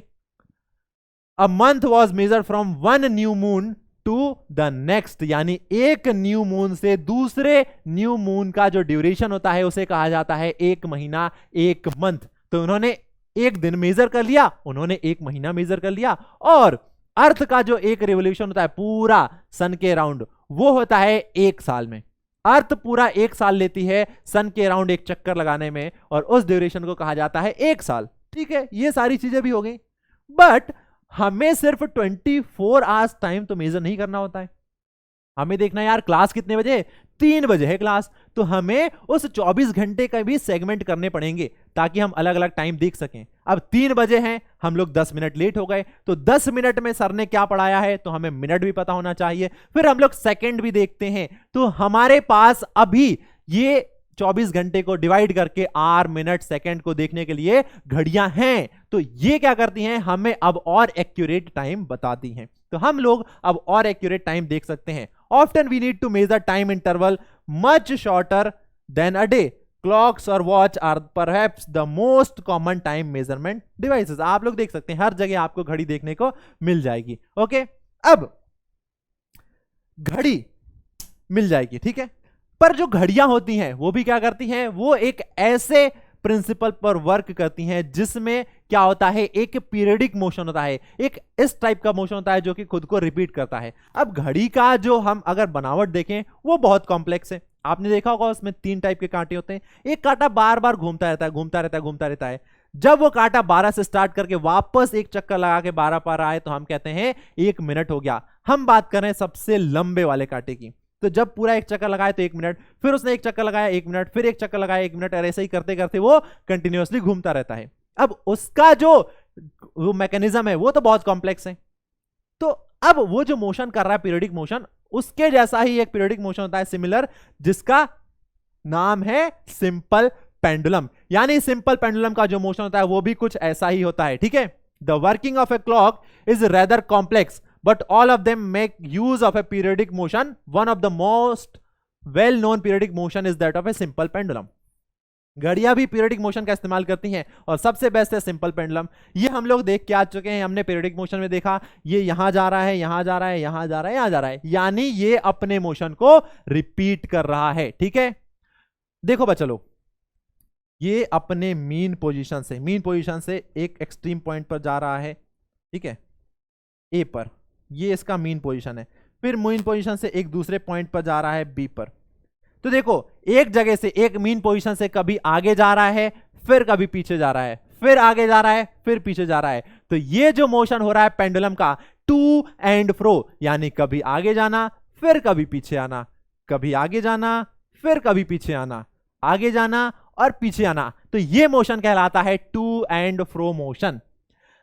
a month was measured from 1 new moon to the next, यानी एक न्यू मून से दूसरे न्यू मून का जो ड्यूरेशन होता है उसे कहा जाता है एक महीना, एक मंथ। तो उन्होंने एक दिन मेजर कर लिया, उन्होंने एक महीना मेजर कर लिया, और अर्थ का जो एक रिवोल्यूशन होता है पूरा सन के राउंड, वो होता है 1 साल में। अर्थ पूरा 1 साल लेती है सन के राउंड एक चक्कर लगाने में, और उस ड्यूरेशन को कहा जाता है 1 साल। ठीक है, ये सारी चीजें भी हो गई, बट हमें सिर्फ 24 आवर्स टाइम तो मेजर नहीं करना होता है। हमें देखना यार क्लास कितने बजे, 3 बजे है क्लास, तो हमें उस 24 घंटे का भी सेगमेंट करने पड़ेंगे ताकि हम अलग अलग टाइम देख सकें। अब 3 बजे हैं, हम लोग 10 मिनट लेट हो गए, तो 10 मिनट में सर ने क्या पढ़ाया है तो हमें मिनट भी पता होना चाहिए। फिर हम लोग सेकंड भी देखते हैं, तो हमारे पास अभी ये 24 घंटे को डिवाइड करके आवर, मिनट, सेकंड को देखने के लिए घड़ियां हैं। तो ये क्या करती हैं, हमें अब और एक्यूरेट टाइम बताती हैं, तो हम लोग अब और एक्यूरेट टाइम देख सकते हैं। Often we need to measure time interval much shorter than a day. Clocks और watch are perhaps the most common time measurement devices. आप लोग देख सकते हैं हर जगह आपको घड़ी देखने को मिल जाएगी। ओके, अब घड़ी मिल जाएगी, ठीक है, पर जो घड़ियां होती हैं वो भी क्या करती हैं, वो एक ऐसे प्रिंसिपल पर वर्क करती हैं जिसमें क्या होता है, एक पीरियडिक मोशन होता है, एक इस टाइप का मोशन होता है जो कि खुद को रिपीट करता है। अब घड़ी का जो हम अगर बनावट देखें वो बहुत कॉम्प्लेक्स है। आपने देखा होगा उसमें 3 टाइप के कांटे होते हैं, एक कांटा बार बार घूमता रहता है, घूमता रहता है, घूमता रहता है। जब वो कांटा 12 से स्टार्ट करके वापस एक चक्कर लगा के 12 पर आए तो हम कहते हैं 1 मिनट हो गया। हम बात करें सबसे लंबे वाले कांटे की, तो जब पूरा एक चक्कर लगाया तो 1 मिनट, फिर उसने एक चक्कर लगाया 1 मिनट, फिर एक चक्कर लगाया 1 मिनट, और ऐसे ही करते करते वो कंटिन्यूअसली घूमता रहता है। अब उसका जो वो मैकेनिज्म है वो तो बहुत कॉम्प्लेक्स है। तो अब वो जो मोशन कर रहा है पीरियडिक मोशन, उसके जैसा ही एक पीरियडिक मोशन होता है सिमिलर, जिसका नाम है सिंपल पेंडुलम। यानी सिंपल पेंडुलम का जो मोशन होता है वो भी कुछ ऐसा ही होता है, ठीक है। The working of a clock is rather complex, but all of them make use of a periodic motion. One of the most well known periodic motion is that of a simple pendulum. घड़ियां भी periodic motion का इस्तेमाल करती हैं और सबसे best है simple pendulum. ये हम लोग देख के आ चुके हैं, हमने पीरियडिक मोशन में देखा ये यहां जा रहा है, यहां जा रहा है, यहां जा रहा है, यहां जा रहा है, यानी ये अपने मोशन को रिपीट कर रहा है। ठीक है, देखो बच्चों लोग, ये अपने मीन पोजीशन से एक एक्सट्रीम पॉइंट पर जा रहा है, ठीक है, ए पर, ये इसका मीन पोजीशन है। फिर मीन पोजीशन से एक दूसरे पॉइंट पर जा रहा है बी पर। तो देखो, एक जगह से एक मीन पोजीशन से कभी आगे जा रहा है, फिर कभी पीछे जा रहा है, फिर आगे जा रहा है, फिर पीछे जा रहा है। तो ये जो मोशन हो रहा है पेंडुलम का टू एंड फ्रो, यानी कभी आगे जाना फिर कभी पीछे आना, कभी आगे जाना फिर कभी पीछे आना, आगे जाना और पीछे आना, तो ये मोशन कहलाता है to and fro motion.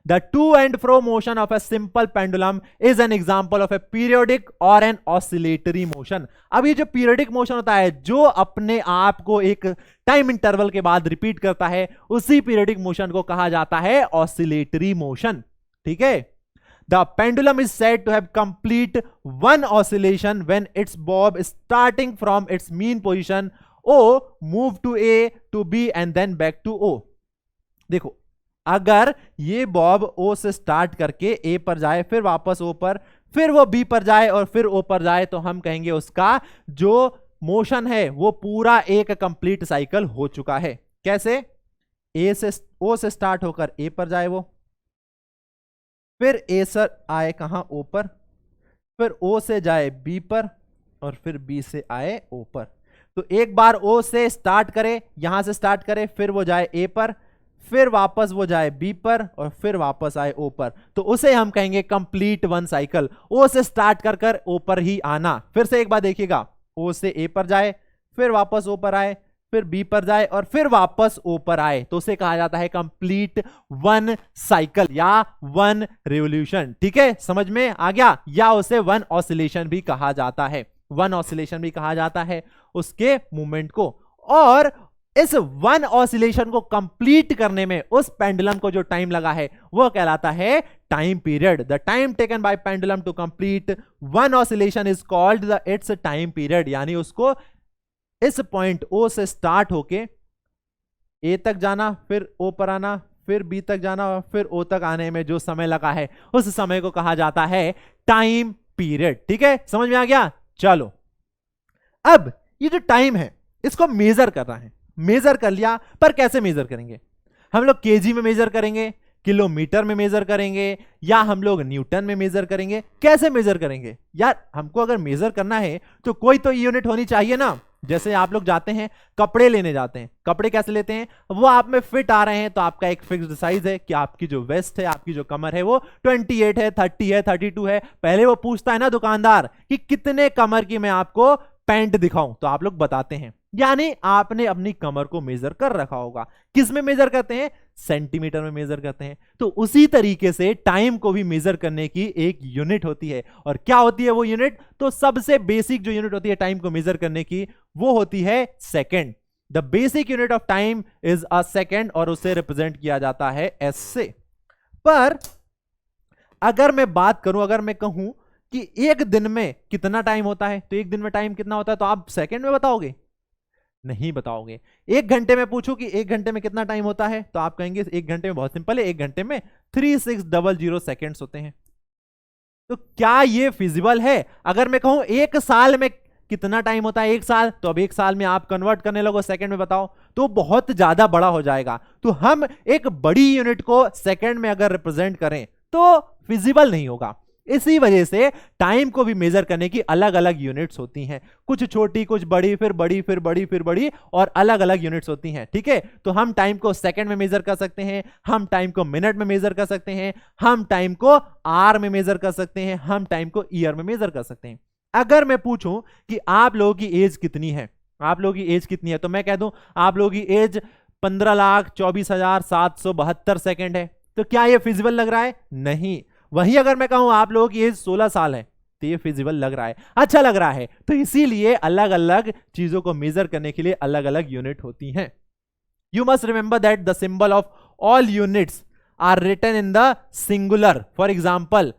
The to and fro motion of a simple pendulum is an example of a periodic or an oscillatory motion। अब ये जो periodic motion होता है, जो अपने आप को एक टाइम इंटरवल के बाद रिपीट करता है, उसी periodic motion को कहा जाता है oscillatory motion। ठीक है, The pendulum is said to have complete one oscillation when its bob starting from its mean position O move to A to B and then back to O। देखो, अगर ये Bob ओ से start करके ए पर जाए, फिर वापस ओ पर, फिर वो बी पर जाए और फिर ओ पर जाए, तो हम कहेंगे उसका जो मोशन है वो पूरा एक कंप्लीट साइकिल हो चुका है। कैसे? ए से ओ से स्टार्ट होकर ए पर जाए वो, फिर ए से आए कहां? ओ पर, फिर ओ से जाए बी पर और फिर बी से आए ओ पर। तो एक बार ओ से स्टार्ट करे, यहां से स्टार्ट करे, फिर वो जाए ए पर, फिर वापस वो जाए बी पर और फिर वापस आए ओ पर, तो उसे हम कहेंगे कंप्लीट वन साइकिल। ओ से स्टार्ट कर कर ओ पर ही आना। फिर से एक बार देखिएगा, ओ से ए पर जाए, फिर वापस ओ पर आए, फिर बी पर जाए और फिर वापस ओ पर आए, तो उसे कहा जाता है कंप्लीट वन साइकिल या वन रिवोल्यूशन। ठीक है, समझ में आ गया? या उसे वन ऑसिलेशन भी कहा जाता है, वन ऑसिलेशन भी कहा जाता है उसके मूवमेंट को। और इस वन ऑसिलेशन को कंप्लीट करने में उस पेंडुलम को जो टाइम लगा है वो कहलाता है time period. The time taken by pendulum to complete one oscillation is called the its time period. यानी उसको इस पॉइंट ओ से स्टार्ट होके ए तक जाना, फिर ओ पर आना, फिर बी तक जाना और फिर ओ तक आने में जो समय लगा है उस समय को कहा जाता है टाइम पीरियड। ठीक है, समझ में आ गया? चलो, अब ये जो टाइम है इसको मेजर करना है। मेजर कर लिया, पर कैसे मेजर करेंगे? हम लोग केजी में मेजर करेंगे, किलोमीटर में मेजर करेंगे, या हम लोग न्यूटन में मेजर करेंगे? कैसे मेजर करेंगे यार? हमको अगर मेजर करना है तो कोई तो यूनिट होनी चाहिए ना। जैसे आप लोग जाते हैं कपड़े लेने जाते हैं, कपड़े कैसे लेते हैं? वो आप में फिट आ रहे हैं तो आपका एक फिक्स्ड साइज है कि आपकी जो वेस्ट है, आपकी जो कमर है वो 28 है, 30 है, 32 है। पहले वो पूछता है ना दुकानदार कि कितने कमर की मैं आपको पैंट दिखाऊं, तो आप लोग बताते हैं, यानी आपने अपनी कमर को मेजर कर रखा होगा। किस में मेजर करते हैं? सेंटीमीटर में मेजर करते हैं। तो उसी तरीके से टाइम को भी मेजर करने की एक यूनिट होती है। और क्या होती है वो यूनिट? तो सबसे बेसिक जो यूनिट होती है टाइम को मेजर करने की वो होती है second. The basic unit of time is a second और उसे रिप्रेजेंट किया जाता है एस से। पर अगर मैं बात करूं, अगर मैं कहूं कि एक दिन में कितना टाइम होता है, तो एक दिन में टाइम कितना होता है, तो आप सेकेंड में बताओगे? नहीं बताओगे। एक घंटे में पूछूं कि एक घंटे में कितना टाइम होता है, तो आप कहेंगे एक घंटे में बहुत सिंपल है, एक घंटे में 3600 सेकेंड्स होते हैं। तो क्या ये फिजिबल है? अगर मैं कहूं एक साल में कितना टाइम होता है, एक साल, तो अब एक साल में आप कन्वर्ट करने लगो सेकंड में बताओ, तो बहुत ज्यादा बड़ा हो जाएगा। तो हम एक बड़ी यूनिट को सेकंड में अगर रिप्रेजेंट करें तो फिजिबल नहीं होगा। इसी वजह से टाइम को भी मेजर करने की अलग अलग यूनिट्स होती हैं, कुछ छोटी, कुछ बड़ी, फिर बड़ी, फिर बड़ी, फिर बड़ी, और अलग अलग यूनिट्स होती हैं। ठीक है, तो हम टाइम को सेकंड में मेजर कर सकते हैं, हम टाइम को मिनट में मेजर कर सकते हैं, हम टाइम को आवर में मेजर कर सकते हैं, हम टाइम को ईयर में मेजर कर सकते हैं। अगर मैं पूछूं कि आप लोगों की एज कितनी है, आप लोगों की एज कितनी है, तो मैं कह दूं आप लोगों की एज 15,24,772 सेकेंड है। तो क्या यह फिजिबल लग रहा है? नहीं। वहीं अगर मैं कहूं आप लोगों की एज 16 साल है, तो ये फिजिबल लग रहा है, अच्छा लग रहा है। तो इसीलिए अलग अलग चीजों को मेजर करने के लिए अलग अलग यूनिट होती हैं। You must remember that the symbol of all units are written in the singular. For example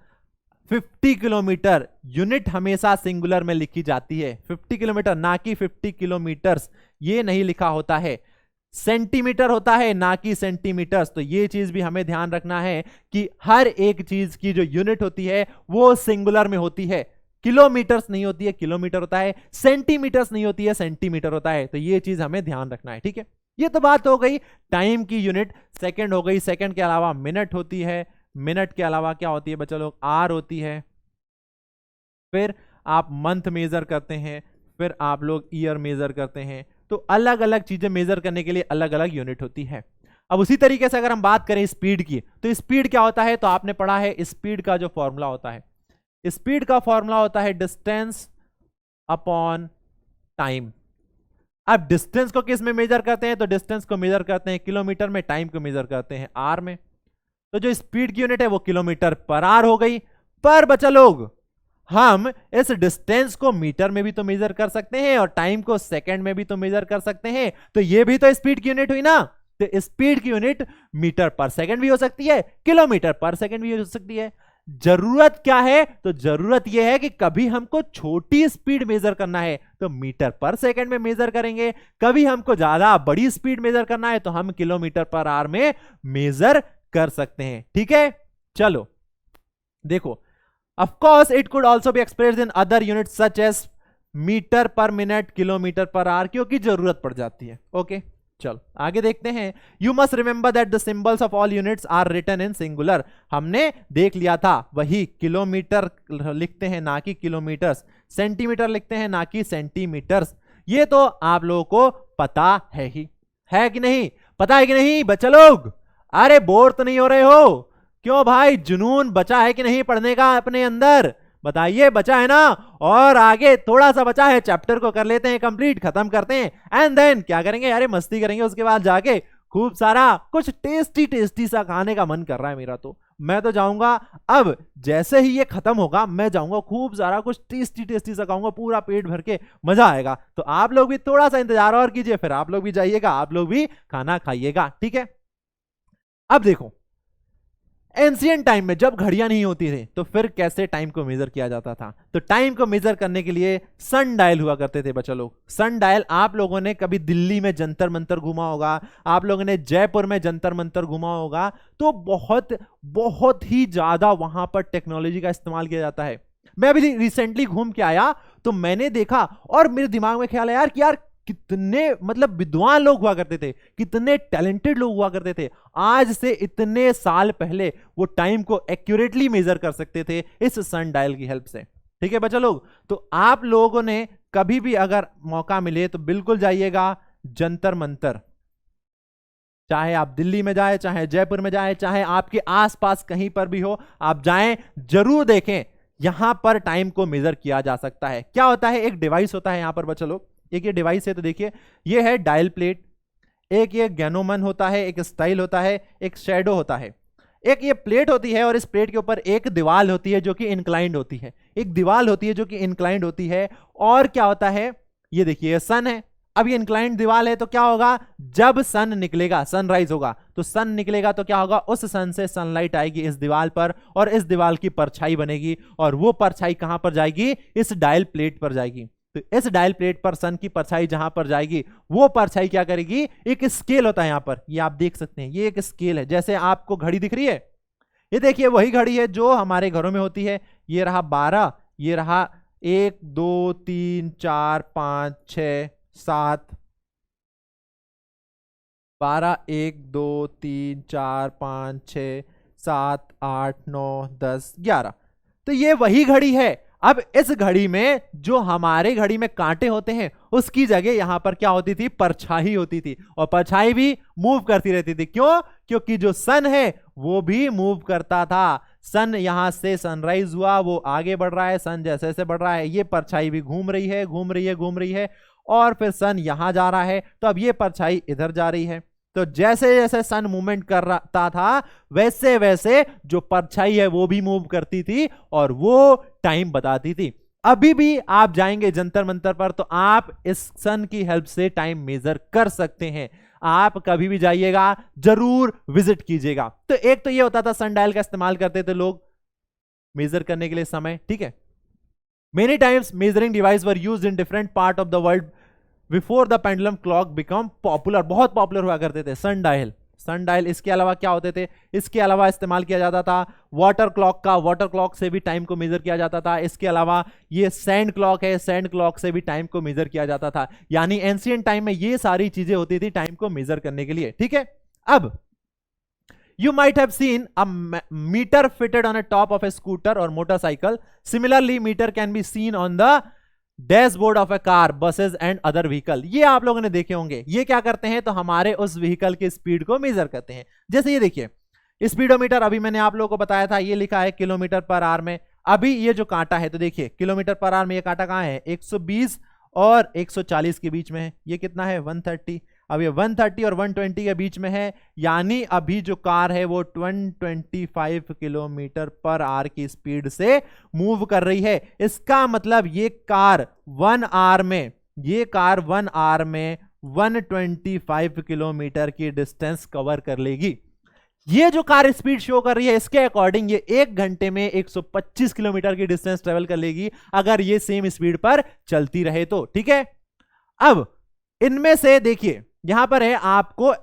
50 kilometre unit हमेशा सिंगुलर में लिखी जाती है। 50 किलोमीटर, ना कि 50 किलोमीटर्स, ये नहीं लिखा होता है। सेंटीमीटर होता है ना कि सेंटीमीटर्स। तो ये चीज भी हमें ध्यान रखना है कि हर एक चीज की जो यूनिट होती है वो सिंगुलर में होती है। किलोमीटर्स नहीं होती है, किलोमीटर होता है। सेंटीमीटर्स नहीं होती है, सेंटीमीटर होता है। तो ये चीज हमें ध्यान रखना है, ठीक है। ये तो बात हो गई टाइम की यूनिट। सेकंड हो गई, सेकंड के अलावा मिनट होती है, मिनट के अलावा क्या होती है बच्चा लोग, आर होती है। फिर आप मंथ मेजर करते हैं, फिर आप लोग ईयर मेजर करते हैं। तो अलग अलग चीजें मेजर करने के लिए अलग अलग यूनिट होती है। अब उसी तरीके से अगर हम बात करें स्पीड की, तो स्पीड क्या होता है, तो आपने पढ़ा है स्पीड का जो फॉर्मूला होता है, स्पीड का फॉर्मूला होता है डिस्टेंस अपॉन टाइम। अब डिस्टेंस को किस में मेजर करते हैं, तो डिस्टेंस को मेजर करते हैं किलोमीटर में, टाइम को मेजर करते हैं आर में। तो जो स्पीड की यूनिट है वो किलोमीटर पर आर हो गई। पर बच्चा लोग हम इस डिस्टेंस को मीटर में भी तो मेजर कर सकते हैं और टाइम को सेकंड में भी तो मेजर कर सकते हैं। तो ये भी तो स्पीड की यूनिट हुई ना। तो स्पीड की यूनिट मीटर पर सेकंड भी हो सकती है, किलोमीटर पर सेकंड भी हो सकती है। जरूरत क्या है, तो जरूरत यह है कि कभी हमको छोटी स्पीड मेजर करना है तो मीटर पर सेकंड में मेजर करेंगे, कभी हमको ज्यादा बड़ी स्पीड मेजर करना है तो हम किलोमीटर पर आवर में मेजर कर सकते हैं, ठीक है। चलो देखो, of course it could also be expressed in other units such as metre per minute, kilometre per hour, क्योंकि जरूरत पड़ जाती है। ओके चलो आगे देखते हैं। You must remember that the symbols of all units are written in singular. हमने देख लिया था, वही किलोमीटर लिखते हैं ना कि किलोमीटर्स, सेंटीमीटर लिखते हैं ना कि सेंटीमीटर्स। ये तो आप लोगों को पता है ही, है कि नहीं, पता है कि नहीं बच्चा लोग। अरे बोर तो नहीं हो रहे हो, क्यों भाई, जुनून बचा है कि नहीं पढ़ने का अपने अंदर, बताइए बचा है ना। और आगे थोड़ा सा बचा है, चैप्टर को कर लेते हैं कंप्लीट, खत्म करते हैं एंड देन क्या करेंगे, अरे मस्ती करेंगे। उसके बाद जाके खूब सारा कुछ टेस्टी टेस्टी सा खाने का मन कर रहा है मेरा। तो मैं तो जाऊंगा, अब जैसे ही ये खत्म होगा मैं जाऊंगा खूब सारा कुछ टेस्टी टेस्टी सा खाऊंगा, पूरा पेट भर के, मजा आएगा। तो आप लोग भी थोड़ा सा इंतजार और कीजिए, फिर आप लोग भी जाइएगा, आप लोग भी खाना खाइएगा, ठीक है। अब देखो, एंशिएंट टाइम में जब घड़ियां नहीं होती थी तो फिर कैसे टाइम को मेजर किया जाता था। तो टाइम को मेजर करने के लिए सन डायल हुआ करते थे बच्चा लोग। सन डायल आप लोगों ने कभी दिल्ली में जंतर मंतर घुमा होगा, आप लोगों ने जयपुर में जंतर मंतर घुमा होगा, तो बहुत बहुत ही ज्यादा वहां पर टेक्नोलॉजी का इस्तेमाल किया जाता है। मैं अभी रिसेंटली घूम के आया तो मैंने देखा और मेरे दिमाग में ख्याल है यार कि यार कितने मतलब विद्वान लोग हुआ करते थे, कितने टैलेंटेड लोग हुआ करते थे। आज से इतने साल पहले वो टाइम को एक्यूरेटली मेजर कर सकते थे इस सन डायल की हेल्प से, ठीक है बच्चा लोग। तो आप लोगों ने कभी भी अगर मौका मिले तो बिल्कुल जाइएगा जंतर मंतर, चाहे आप दिल्ली में जाए, चाहे जयपुर में जाए, चाहे आपके आसपास कहीं पर भी हो, आप जाएं, जरूर देखें। यहां पर टाइम को मेजर किया जा सकता है। क्या होता है, एक डिवाइस होता है यहां पर बच्चा लोग, एक ये डिवाइस है, तो देखिए ये है डायल प्लेट, एक ये गैनोमन होता है, एक स्टाइल होता है, एक शैडो होता है, एक ये प्लेट होती है और इस प्लेट के ऊपर एक दीवार होती है जो कि इंक्लाइंड होती है, एक दीवार होती है जो कि इंक्लाइंड होती है। और क्या होता है, ये देखिए सन है, अब ये इंक्लाइंड दीवार है तो क्या होगा, जब सन निकलेगा, सनराइज होगा, तो सन निकलेगा तो क्या होगा, उस सन से सनलाइट आएगी इस दीवार पर और इस दीवार की परछाई बनेगी और वो परछाई कहां पर जाएगी, इस डायल प्लेट पर जाएगी। तो इस डायल प्लेट पर सन की परछाई जहां पर जाएगी वो परछाई क्या करेगी, एक स्केल होता है यहां पर, ये आप देख सकते हैं, ये एक स्केल है। जैसे आपको घड़ी दिख रही है, ये देखिए वही घड़ी है जो हमारे घरों में होती है। ये रहा 12, ये रहा 1 2 3 4 5 6 7, 12 1 2 3 4 5 6 7 8 9 10 11। तो ये वही घड़ी है। अब इस घड़ी में जो हमारे घड़ी में कांटे होते हैं उसकी जगह यहां पर क्या होती थी, परछाई होती थी, और परछाई भी मूव करती रहती थी। क्यों, क्योंकि जो सन है वो भी मूव करता था। सन यहां से सनराइज हुआ, वो आगे बढ़ रहा है, सन जैसे जैसे बढ़ रहा है ये परछाई भी घूम रही है, घूम रही है, घूम रही है, और फिर सन यहां जा रहा है तो अब ये परछाई इधर जा रही है। तो जैसे जैसे सन मूवमेंट कर रहा था वैसे वैसे जो परछाई है वो भी मूव करती थी और वो टाइम बताती थी। अभी भी आप जाएंगे जंतर मंतर पर तो आप इस सन की हेल्प से टाइम मेजर कर सकते हैं। आप कभी भी जाइएगा जरूर विजिट कीजिएगा। तो एक तो ये होता था सन डायल का इस्तेमाल करते थे लोग मेजर करने के लिए समय, ठीक है। Many times measuring device were used in different part of the world before the pendulum clock become popular, बहुत पॉपुलर हुआ करते थे। सनडायल, सनडायल, इसके अलावा क्या होते थे, इसके अलावा इस्तेमाल किया जाता था वाटर क्लॉक का, वाटर क्लॉक से भी टाइम को मेजर किया जाता था। इसके अलावा ये सैंड क्लॉक है, सैंड क्लॉक से भी टाइम को मेजर किया जाता था। यानी एंशिएंट टाइम में ये सारी चीजें होती थी टाइम को मेजर करने के लिए, ठीक है। अब you might have seen a meter fitted on a top of a scooter or motorcycle. Similarly, meter can be seen on the dashboard of A car, buses and other vehicle. ये आप लोगों ने देखे होंगे। ये क्या करते हैं, तो हमारे उस व्हीकल की स्पीड को मेजर करते हैं। जैसे ये देखिए स्पीडोमीटर, अभी मैंने आप लोगों को बताया था, ये लिखा है किलोमीटर पर आवर में। अभी ये जो कांटा है, तो देखिए किलोमीटर पर आवर में ये कांटा कहाँ है, 120 और 140 के बीच में है। ये कितना है, 130। अब ये 130 और 120 के बीच में है, यानी अभी जो कार है वो 125 किलोमीटर पर आवर की स्पीड से मूव कर रही है। इसका मतलब ये कार 1 आवर में, ये कार 1 आवर में 125 किलोमीटर की डिस्टेंस कवर कर लेगी। ये जो कार स्पीड शो कर रही है, इसके अकॉर्डिंग ये 1 घंटे में 125 किलोमीटर की डिस्टेंस ट्रेवल कर लेगी, अगर ये सेम स्पीड पर चलती रहे तो, ठीक है। अब इनमें से देखिए यहां पर है आपको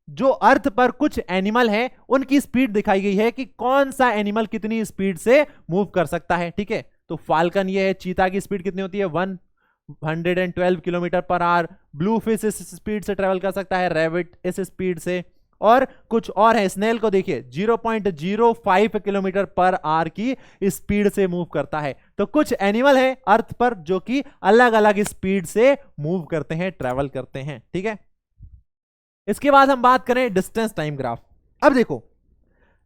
जो अर्थ पर कुछ एनिमल है उनकी स्पीड दिखाई गई है कि कौन सा एनिमल कितनी स्पीड से मूव कर सकता है, ठीक है। तो फाल्कन ये है, चीता की स्पीड कितनी होती है, 112 kilometre per our. Blue fish इस स्पीड से ट्रेवल कर सकता है, रैबिट इस स्पीड से, और कुछ और है। स्नेल को देखिए 0.05 किलोमीटर पर आवर की स्पीड से मूव करता है। तो कुछ एनिमल है अर्थ पर जो कि अलग अलग स्पीड से मूव करते हैं, ट्रेवल करते हैं, ठीक है। इसके बाद हम बात करें डिस्टेंस टाइम ग्राफ। अब देखो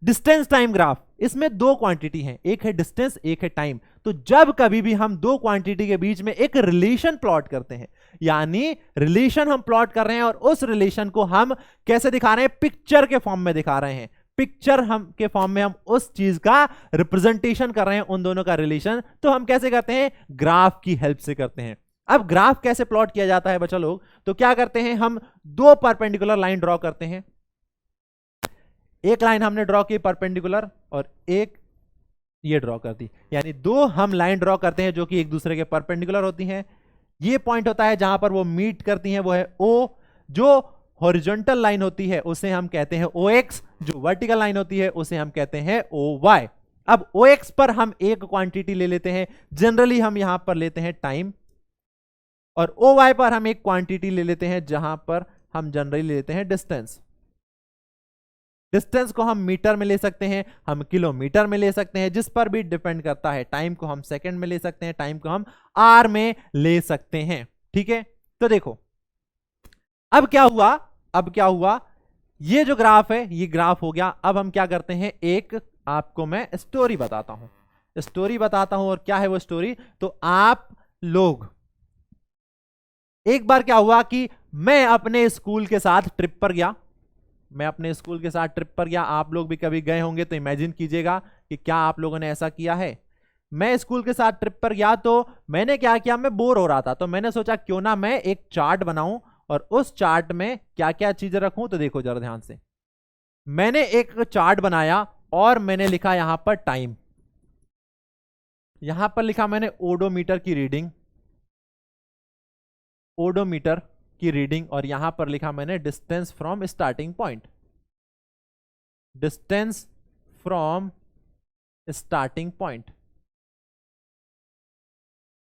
डिस्टेंस टाइम ग्राफ, इसमें 2 क्वांटिटी हैं, एक है डिस्टेंस, एक है टाइम। तो जब कभी भी हम 2 क्वांटिटी के बीच में एक रिलेशन प्लॉट करते हैं, यानी रिलेशन हम प्लॉट कर रहे हैं और उस रिलेशन को हम कैसे दिखा रहे हैं, पिक्चर के फॉर्म में दिखा रहे हैं। पिक्चर हम के फॉर्म में हम उस चीज का रिप्रेजेंटेशन कर रहे हैं, उन दोनों का रिलेशन, तो हम कैसे करते हैं, ग्राफ की हेल्प से करते हैं। अब ग्राफ कैसे प्लॉट किया जाता है बच्चा लोग, तो क्या करते हैं, हम 2 परपेंडिकुलर लाइन ड्रॉ करते हैं। एक लाइन हमने ड्रॉ की परपेंडिकुलर और एक ये ड्रॉ कर दी, यानी 2 हम लाइन ड्रॉ करते हैं जो कि एक दूसरे के परपेंडिकुलर होती हैं। ये पॉइंट होता है जहां पर वो मीट करती हैं, वो है O। जो हॉरिजॉन्टल लाइन होती है उसे हम कहते हैं OX, जो वर्टिकल लाइन होती है उसे हम कहते हैं OY। अब OX पर हम एक क्वांटिटी ले लेते हैं, जनरली हम यहां पर लेते हैं टाइम, और OY पर हम एक क्वांटिटी ले लेते हैं जहां पर हम जनरली लेते हैं डिस्टेंस। डिस्टेंस को हम मीटर में ले सकते हैं, हम किलोमीटर में ले सकते हैं, जिस पर भी डिपेंड करता है। टाइम को हम सेकंड में ले सकते हैं, टाइम को हम आवर में ले सकते हैं, ठीक है। तो देखो अब क्या हुआ, अब क्या हुआ, ये जो ग्राफ है ये ग्राफ हो गया। अब हम क्या करते हैं, एक आपको मैं स्टोरी बताता हूं, स्टोरी बताता हूं। और क्या है वो स्टोरी, तो आप लोग, एक बार क्या हुआ कि मैं अपने स्कूल के साथ ट्रिप पर गया, मैं अपने स्कूल के साथ ट्रिप पर गया। आप लोग भी कभी गए होंगे तो इमेजिन कीजिएगा कि क्या आप लोगों ने ऐसा किया है। मैं स्कूल के साथ ट्रिप पर गया तो मैंने क्या किया, मैं बोर हो रहा था तो मैंने सोचा क्यों ना मैं एक चार्ट बनाऊं और उस चार्ट में क्या क्या चीजें रखूं। तो देखो जरा ध्यान से, मैंने एक चार्ट बनाया और मैंने लिखा यहां पर टाइम, यहां पर लिखा मैंने ओडोमीटर की रीडिंग, ओडोमीटर की रीडिंग, और यहां पर लिखा मैंने distance from starting point, distance from starting point.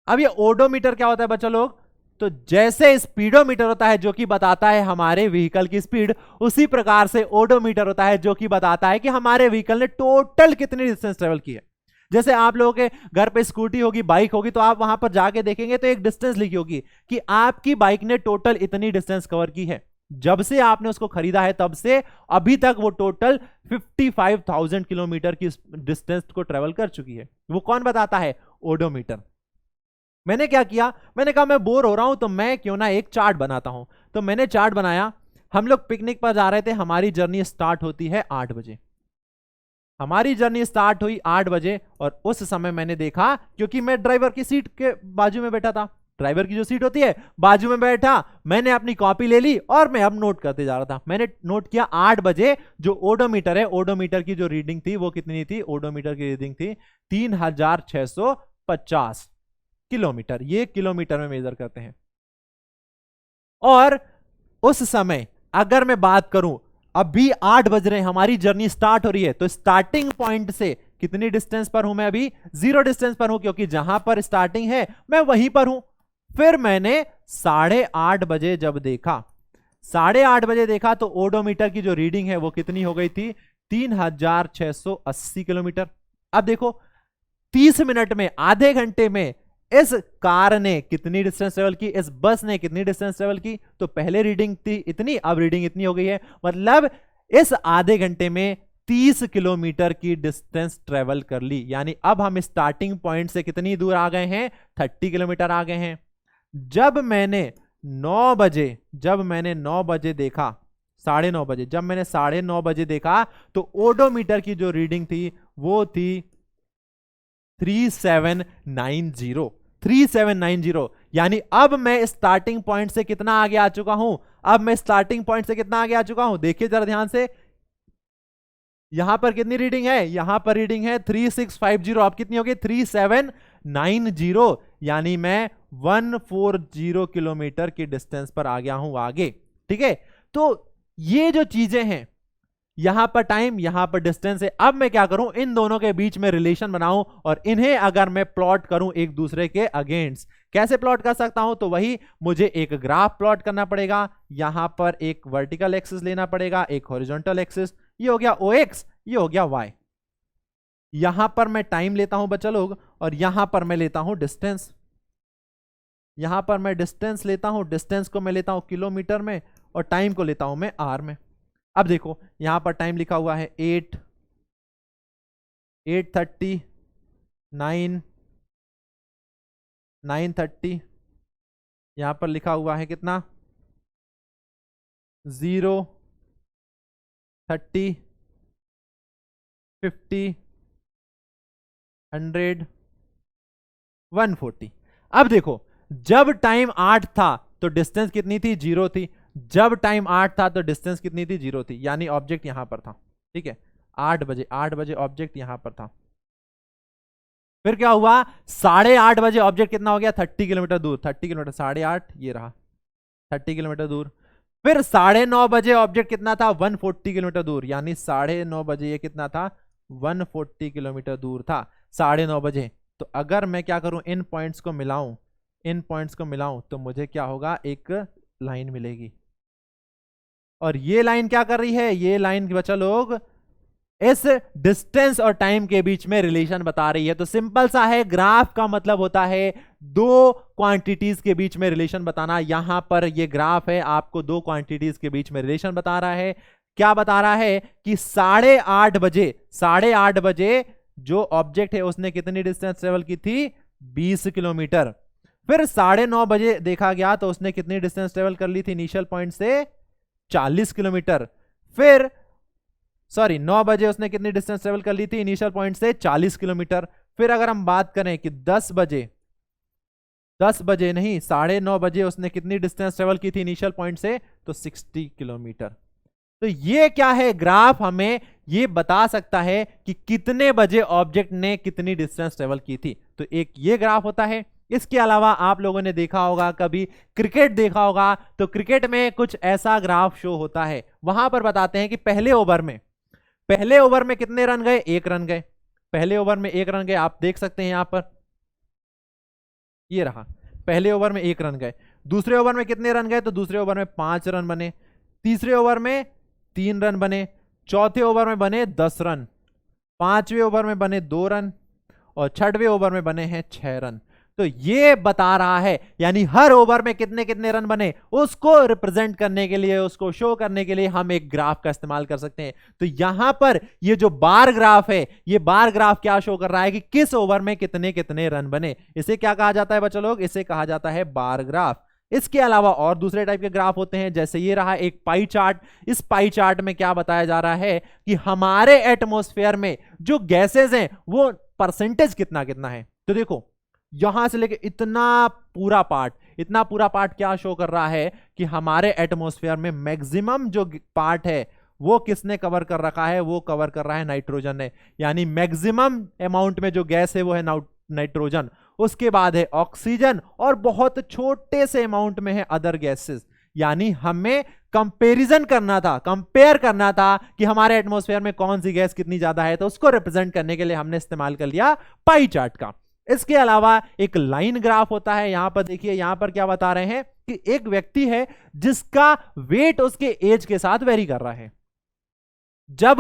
अब ये ओडोमीटर क्या होता है बच्चा लोग, तो जैसे स्पीडोमीटर होता है जो कि बताता है हमारे व्हीकल की स्पीड, उसी प्रकार से ओडोमीटर होता है जो कि बताता है कि हमारे व्हीकल ने टोटल कितनी डिस्टेंस ट्रेवल की है। जैसे आप लोगों के घर पे स्कूटी होगी, बाइक होगी, तो आप वहां पर जाके देखेंगे तो एक डिस्टेंस लिखी होगी कि आपकी बाइक ने टोटल इतनी डिस्टेंस कवर की है। जब से आपने उसको खरीदा है तब से अभी तक वो टोटल 55,000 किलोमीटर की डिस्टेंस को ट्रेवल कर चुकी है। वो कौन बताता है, ओडोमीटर। मैंने क्या किया, मैंने कहा मैं बोर हो रहा हूं तो मैं क्यों ना एक चार्ट बनाता हूं। तो मैंने चार्ट बनाया। हम लोग पिकनिक पर जा रहे थे, हमारी जर्नी स्टार्ट होती है 8 बजे, हमारी जर्नी स्टार्ट हुई 8 बजे। और उस समय मैंने देखा, क्योंकि मैं ड्राइवर की सीट के बाजू में बैठा था, ड्राइवर की जो सीट होती है बाजू में बैठा, मैंने अपनी कॉपी ले ली और मैं अब नोट करते जा रहा था। मैंने नोट किया 8 बजे जो ओडोमीटर है, ओडोमीटर की जो रीडिंग थी वो कितनी थी, ओडोमीटर की रीडिंग थी 3650 किलोमीटर। ये किलोमीटर में मेजर करते हैं। और उस समय अगर मैं बात करूं, अभी 8 बज रहे हैं, हमारी जर्नी स्टार्ट हो रही है, तो स्टार्टिंग पॉइंट से कितनी डिस्टेंस पर हूं मैं? अभी 0 डिस्टेंस पर हूं, क्योंकि जहां पर स्टार्टिंग है मैं वहीं पर हूं। फिर मैंने 8:30 बजे जब देखा, 8:30 बजे देखा, तो ओडोमीटर की जो रीडिंग है वो कितनी हो गई थी? 3680 किलोमीटर। अब देखो 30 मिनट में, आधे घंटे में इस कार ने कितनी डिस्टेंस ट्रेवल की, इस बस ने कितनी डिस्टेंस ट्रेवल की? तो पहले रीडिंग थी इतनी, अब रीडिंग इतनी हो गई है। मतलब इस आधे घंटे में 30 किलोमीटर की डिस्टेंस ट्रेवल कर ली। यानी अब हम स्टार्टिंग पॉइंट से कितनी दूर आ गए हैं? 30 किलोमीटर आ गए हैं। जब मैंने 9 बजे देखा, 9:30 बजे, जब मैंने 9:30 बजे देखा, तो ओडोमीटर की जो रीडिंग थी वो थी 3790। यानी अब मैं स्टार्टिंग पॉइंट से कितना आगे आ चुका हूं? देखिए जरा ध्यान से, यहां पर कितनी रीडिंग है? यहां पर रीडिंग है 3650। अब कितनी होगी? 3790। यानी मैं 140 किलोमीटर की डिस्टेंस पर आ गया हूं आगे। ठीक है, तो ये जो चीजें हैं, यहां पर टाइम, यहां पर डिस्टेंस है। अब मैं क्या करूं? इन दोनों के बीच में रिलेशन बनाऊं और इन्हें अगर मैं प्लॉट करूं एक दूसरे के अगेंस्ट। कैसे प्लॉट कर सकता हूं? तो वही मुझे एक ग्राफ प्लॉट करना पड़ेगा। यहां पर एक वर्टिकल एक्सिस लेना पड़ेगा, एक हॉरिजॉन्टल एक्सिस। ये हो गया OX, ये हो गया Y। यहां पर मैं टाइम लेता हूं बच्चा लोग, और यहां पर मैं लेता हूं डिस्टेंस। यहां पर मैं डिस्टेंस लेता हूं, डिस्टेंस को मैं लेता हूं किलोमीटर में, और टाइम को लेता हूं मैं R में। अब देखो यहां पर टाइम लिखा हुआ है 8:30, 9:30। यहां पर लिखा हुआ है कितना? 0:30, 50, 100, 140। अब देखो जब टाइम 8 था तो डिस्टेंस कितनी थी? 0 थी। जब टाइम 8 था तो डिस्टेंस कितनी थी? 0 थी। यानी ऑब्जेक्ट यहां पर था। ठीक है, 8 बजे ऑब्जेक्ट यहां पर था। फिर क्या हुआ? 8:30 बजे ऑब्जेक्ट कितना हो गया? 30 किलोमीटर दूर। 30 किलोमीटर, 8:30, ये रहा 30 किलोमीटर दूर। फिर 9:30 बजे ऑब्जेक्ट कितना था? 140 किलोमीटर दूर। यानी 9:30 बजे ये कितना था? 140 किलोमीटर दूर था 9:30 बजे। तो अगर मैं क्या करूं? इन पॉइंट्स को मिलाऊं, तो मुझे क्या होगा? एक लाइन मिलेगी। और ये लाइन क्या कर रही है? ये लाइन बच्चा लोग इस डिस्टेंस और टाइम के बीच में रिलेशन बता रही है। तो सिंपल सा है, ग्राफ का मतलब होता है दो क्वांटिटीज के बीच में रिलेशन बताना। यहां पर ये ग्राफ है, आपको दो क्वांटिटीज के बीच में रिलेशन बता रहा है। क्या बता रहा है? कि 8:30 बजे जो ऑब्जेक्ट है उसने कितनी डिस्टेंस ट्रेवल की थी? 20 किलोमीटर। फिर 9:30 बजे देखा गया तो उसने कितनी डिस्टेंस ट्रेवल कर ली थी इनिशियल पॉइंट से? 40 किलोमीटर। फिर 9 बजे उसने कितनी डिस्टेंस ट्रेवल कर ली थी इनिशियल पॉइंट से? 40 किलोमीटर। फिर अगर हम बात करें कि 10 बजे नहीं, 9:30 बजे उसने कितनी डिस्टेंस ट्रेवल की थी इनिशियल पॉइंट से? तो 60 किलोमीटर। तो ये क्या है? ग्राफ हमें ये बता सकता है कि कितने बजे ऑब्जेक्ट ने कितनी डिस्टेंस ट्रेवल की थी। तो एक ये ग्राफ होता है। इसके अलावा आप लोगों ने देखा होगा, कभी क्रिकेट देखा होगा, तो क्रिकेट में कुछ ऐसा ग्राफ शो होता है। वहां पर बताते हैं कि पहले ओवर में कितने रन गए? 1 रन गए। पहले ओवर में 1 रन गए, आप देख सकते हैं यहां पर, ये रहा, पहले ओवर में 1 रन गए। दूसरे ओवर में कितने रन गए? तो दूसरे ओवर में 5 रन बने। तीसरे ओवर में 3 रन बने। चौथे ओवर में बने 10 रन। पांचवें ओवर में बने 2 रन, और छठवें ओवर में बने हैं 6 रन। तो ये बता रहा है, यानी हर ओवर में कितने कितने रन बने, उसको रिप्रेजेंट करने के लिए, उसको शो करने के लिए हम एक ग्राफ का इस्तेमाल कर सकते हैं। तो यहां पर ये जो बार ग्राफ है, ये बार ग्राफ क्या शो कर रहा है? कि किस ओवर में कितने कितने रन बने। इसे क्या कहा जाता है बच्चों लोग? इसे कहा जाता है बार ग्राफ। इसके अलावा और दूसरे टाइप के ग्राफ होते हैं, जैसे ये रहा एक पाई चार्ट। इस पाई चार्ट में क्या बताया जा रहा है कि हमारे एटमॉस्फेयर में जो गैसेज हैं वो परसेंटेज कितना कितना है। तो देखो यहां से लेके इतना पूरा पार्ट क्या शो कर रहा है कि हमारे एटमॉस्फेयर में मैक्सिमम जो पार्ट है वो किसने कवर कर रखा है? वो कवर कर रहा है नाइट्रोजन ने। यानी मैक्सिमम अमाउंट में जो गैस है वो है नाइट्रोजन। उसके बाद है ऑक्सीजन, और बहुत छोटे से अमाउंट में है अदर गैसेस। यानी हमें कंपैरिजन करना था, कंपेयर करना था कि हमारे एटमॉस्फेयर में कौन सी गैस कितनी ज्यादा है, तो उसको रिप्रेजेंट करने के लिए हमने इस्तेमाल कर लिया पाई चार्ट का। इसके अलावा एक लाइन ग्राफ होता है। यहां पर देखिए, यहां पर क्या बता रहे हैं कि एक व्यक्ति है जिसका वेट उसके एज के साथ वेरी कर रहा है। जब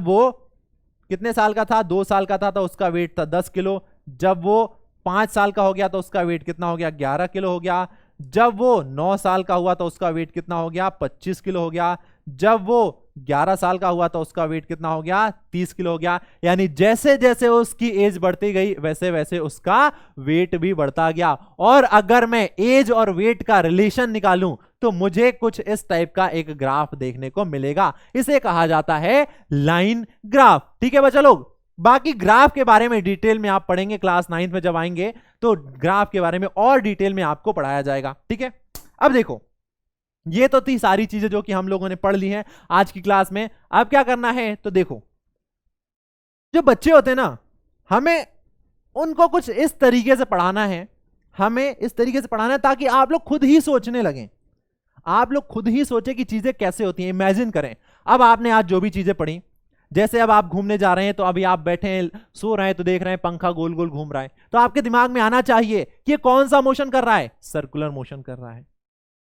वो कितने साल का था, 2 साल का था, तो उसका वेट था 10 किलो। जब वो 5 साल का हो गया तो उसका वेट कितना हो गया, 11 किलो हो गया। जब वो 9 साल का हुआ तो उसका वेट कितना हो गया, 25 किलो हो गया। जब वो 11 साल का हुआ तो उसका वेट कितना हो गया, 30 किलो हो गया। यानी जैसे जैसे उसकी एज बढ़ती गई वैसे वैसे उसका वेट भी बढ़ता गया। और अगर मैं एज और वेट का रिलेशन निकालूं तो मुझे कुछ इस टाइप का एक ग्राफ देखने को मिलेगा। इसे कहा जाता है लाइन ग्राफ। ठीक है बच्चा लोग, बाकी ग्राफ के बारे में डिटेल में आप पढ़ेंगे क्लास 9th में जब आएंगे, तो ग्राफ के बारे में और डिटेल में आपको पढ़ाया जाएगा। ठीक है, अब देखो, ये तो थी सारी चीजें जो कि हम लोगों ने पढ़ ली हैं आज की क्लास में। अब क्या करना है, तो देखो, जो बच्चे होते हैं ना, हमें उनको कुछ इस तरीके से पढ़ाना है, हमें इस तरीके से पढ़ाना है ताकि आप लोग खुद ही सोचने लगें, आप लोग खुद ही सोचे कि चीजें कैसे होती हैं। इमेजिन करें, अब आपने आज जो भी चीजें पढ़ी, जैसे अब आप घूमने जा रहे हैं तो अभी आप बैठे हैं, सो रहे हैं तो देख रहे हैं पंखा गोल गोल घूम रहा है, तो आपके दिमाग में आना चाहिए कि ये कौन सा मोशन कर रहा है, सर्कुलर मोशन कर रहा है।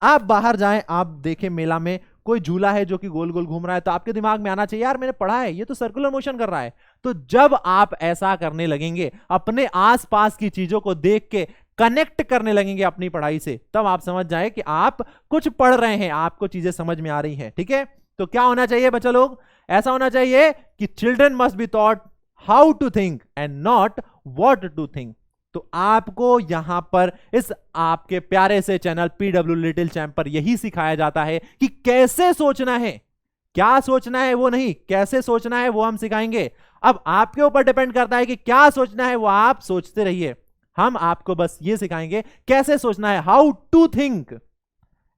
आप बाहर जाएं, आप देखें मेला में कोई झूला है जो कि गोल गोल घूम रहा है, तो आपके दिमाग में आना चाहिए यार मैंने पढ़ा है ये तो सर्कुलर मोशन कर रहा है। तो जब आप ऐसा करने लगेंगे, अपने आसपास की चीजों को देख के कनेक्ट करने लगेंगे अपनी पढ़ाई से, तब आप समझ जाए कि आप कुछ पढ़ रहे हैं, आपको चीजें समझ में आ रही हैं। ठीक है, तो क्या होना चाहिए बच्चा लोग, ऐसा होना चाहिए कि children must be taught how to think and not what to think. तो आपको यहां पर इस आपके प्यारे से चैनल पीडब्ल्यू लिटिल चैंप पर यही सिखाया जाता है कि कैसे सोचना है, क्या सोचना है वो नहीं, कैसे सोचना है वो हम सिखाएंगे। अब आपके ऊपर डिपेंड करता है कि क्या सोचना है, वो आप सोचते रहिए, हम आपको बस ये सिखाएंगे कैसे सोचना है, how to think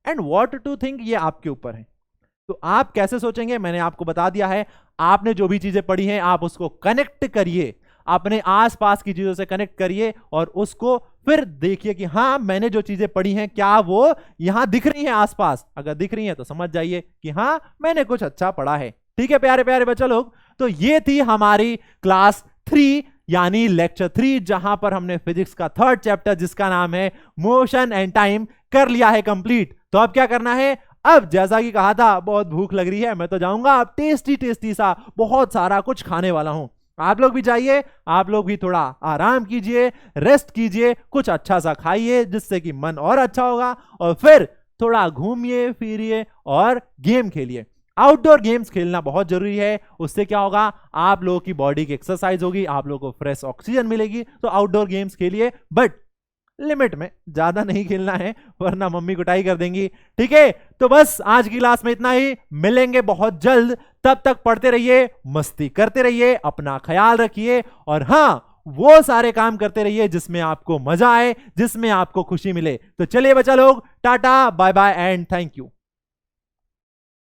and what to think, ये आपके ऊपर है। तो आप कैसे सोचेंगे मैंने आपको बता दिया है। आपने जो भी चीजें पढ़ी हैं आप उसको कनेक्ट करिए, अपने आसपास की चीजों से कनेक्ट करिए और उसको फिर देखिए कि हाँ मैंने जो चीजें पढ़ी हैं क्या वो यहां दिख रही हैं आसपास। अगर दिख रही हैं तो समझ जाइए कि हाँ मैंने कुछ अच्छा पढ़ा है। ठीक है प्यारे प्यारे बच्चा लोग, तो ये थी हमारी क्लास 3 यानी लेक्चर 3, जहां पर हमने फिजिक्स का 3rd चैप्टर जिसका नाम है मोशन एंड टाइम कर लिया है कंप्लीट। तो अब क्या करना है, अब जैसा कि कहा था बहुत भूख लग रही है, मैं तो जाऊंगा अब टेस्टी टेस्टी सा बहुत सारा कुछ खाने वाला हूं। आप लोग भी जाइए, आप लोग भी थोड़ा आराम कीजिए, रेस्ट कीजिए, कुछ अच्छा सा खाइए जिससे कि मन और अच्छा होगा, और फिर थोड़ा घूमिए फिरिए और गेम खेलिए। आउटडोर गेम्स खेलना बहुत जरूरी है, उससे क्या होगा, आप लोगों की बॉडी की एक्सरसाइज होगी, आप लोगों को फ्रेश ऑक्सीजन मिलेगी। तो आउटडोर गेम्स खेलिए बट लिमिट में, ज्यादा नहीं खेलना है वरना मम्मी कुटाई कर देंगी। ठीक है, तो बस आज की क्लास में इतना ही, मिलेंगे बहुत जल्द, तब तक पढ़ते रहिए, मस्ती करते रहिए, अपना ख्याल रखिए, और हाँ वो सारे काम करते रहिए जिसमें आपको मजा आए, जिसमें आपको खुशी मिले। तो चलिए बच्चा लोग, tata bye bye and thank you.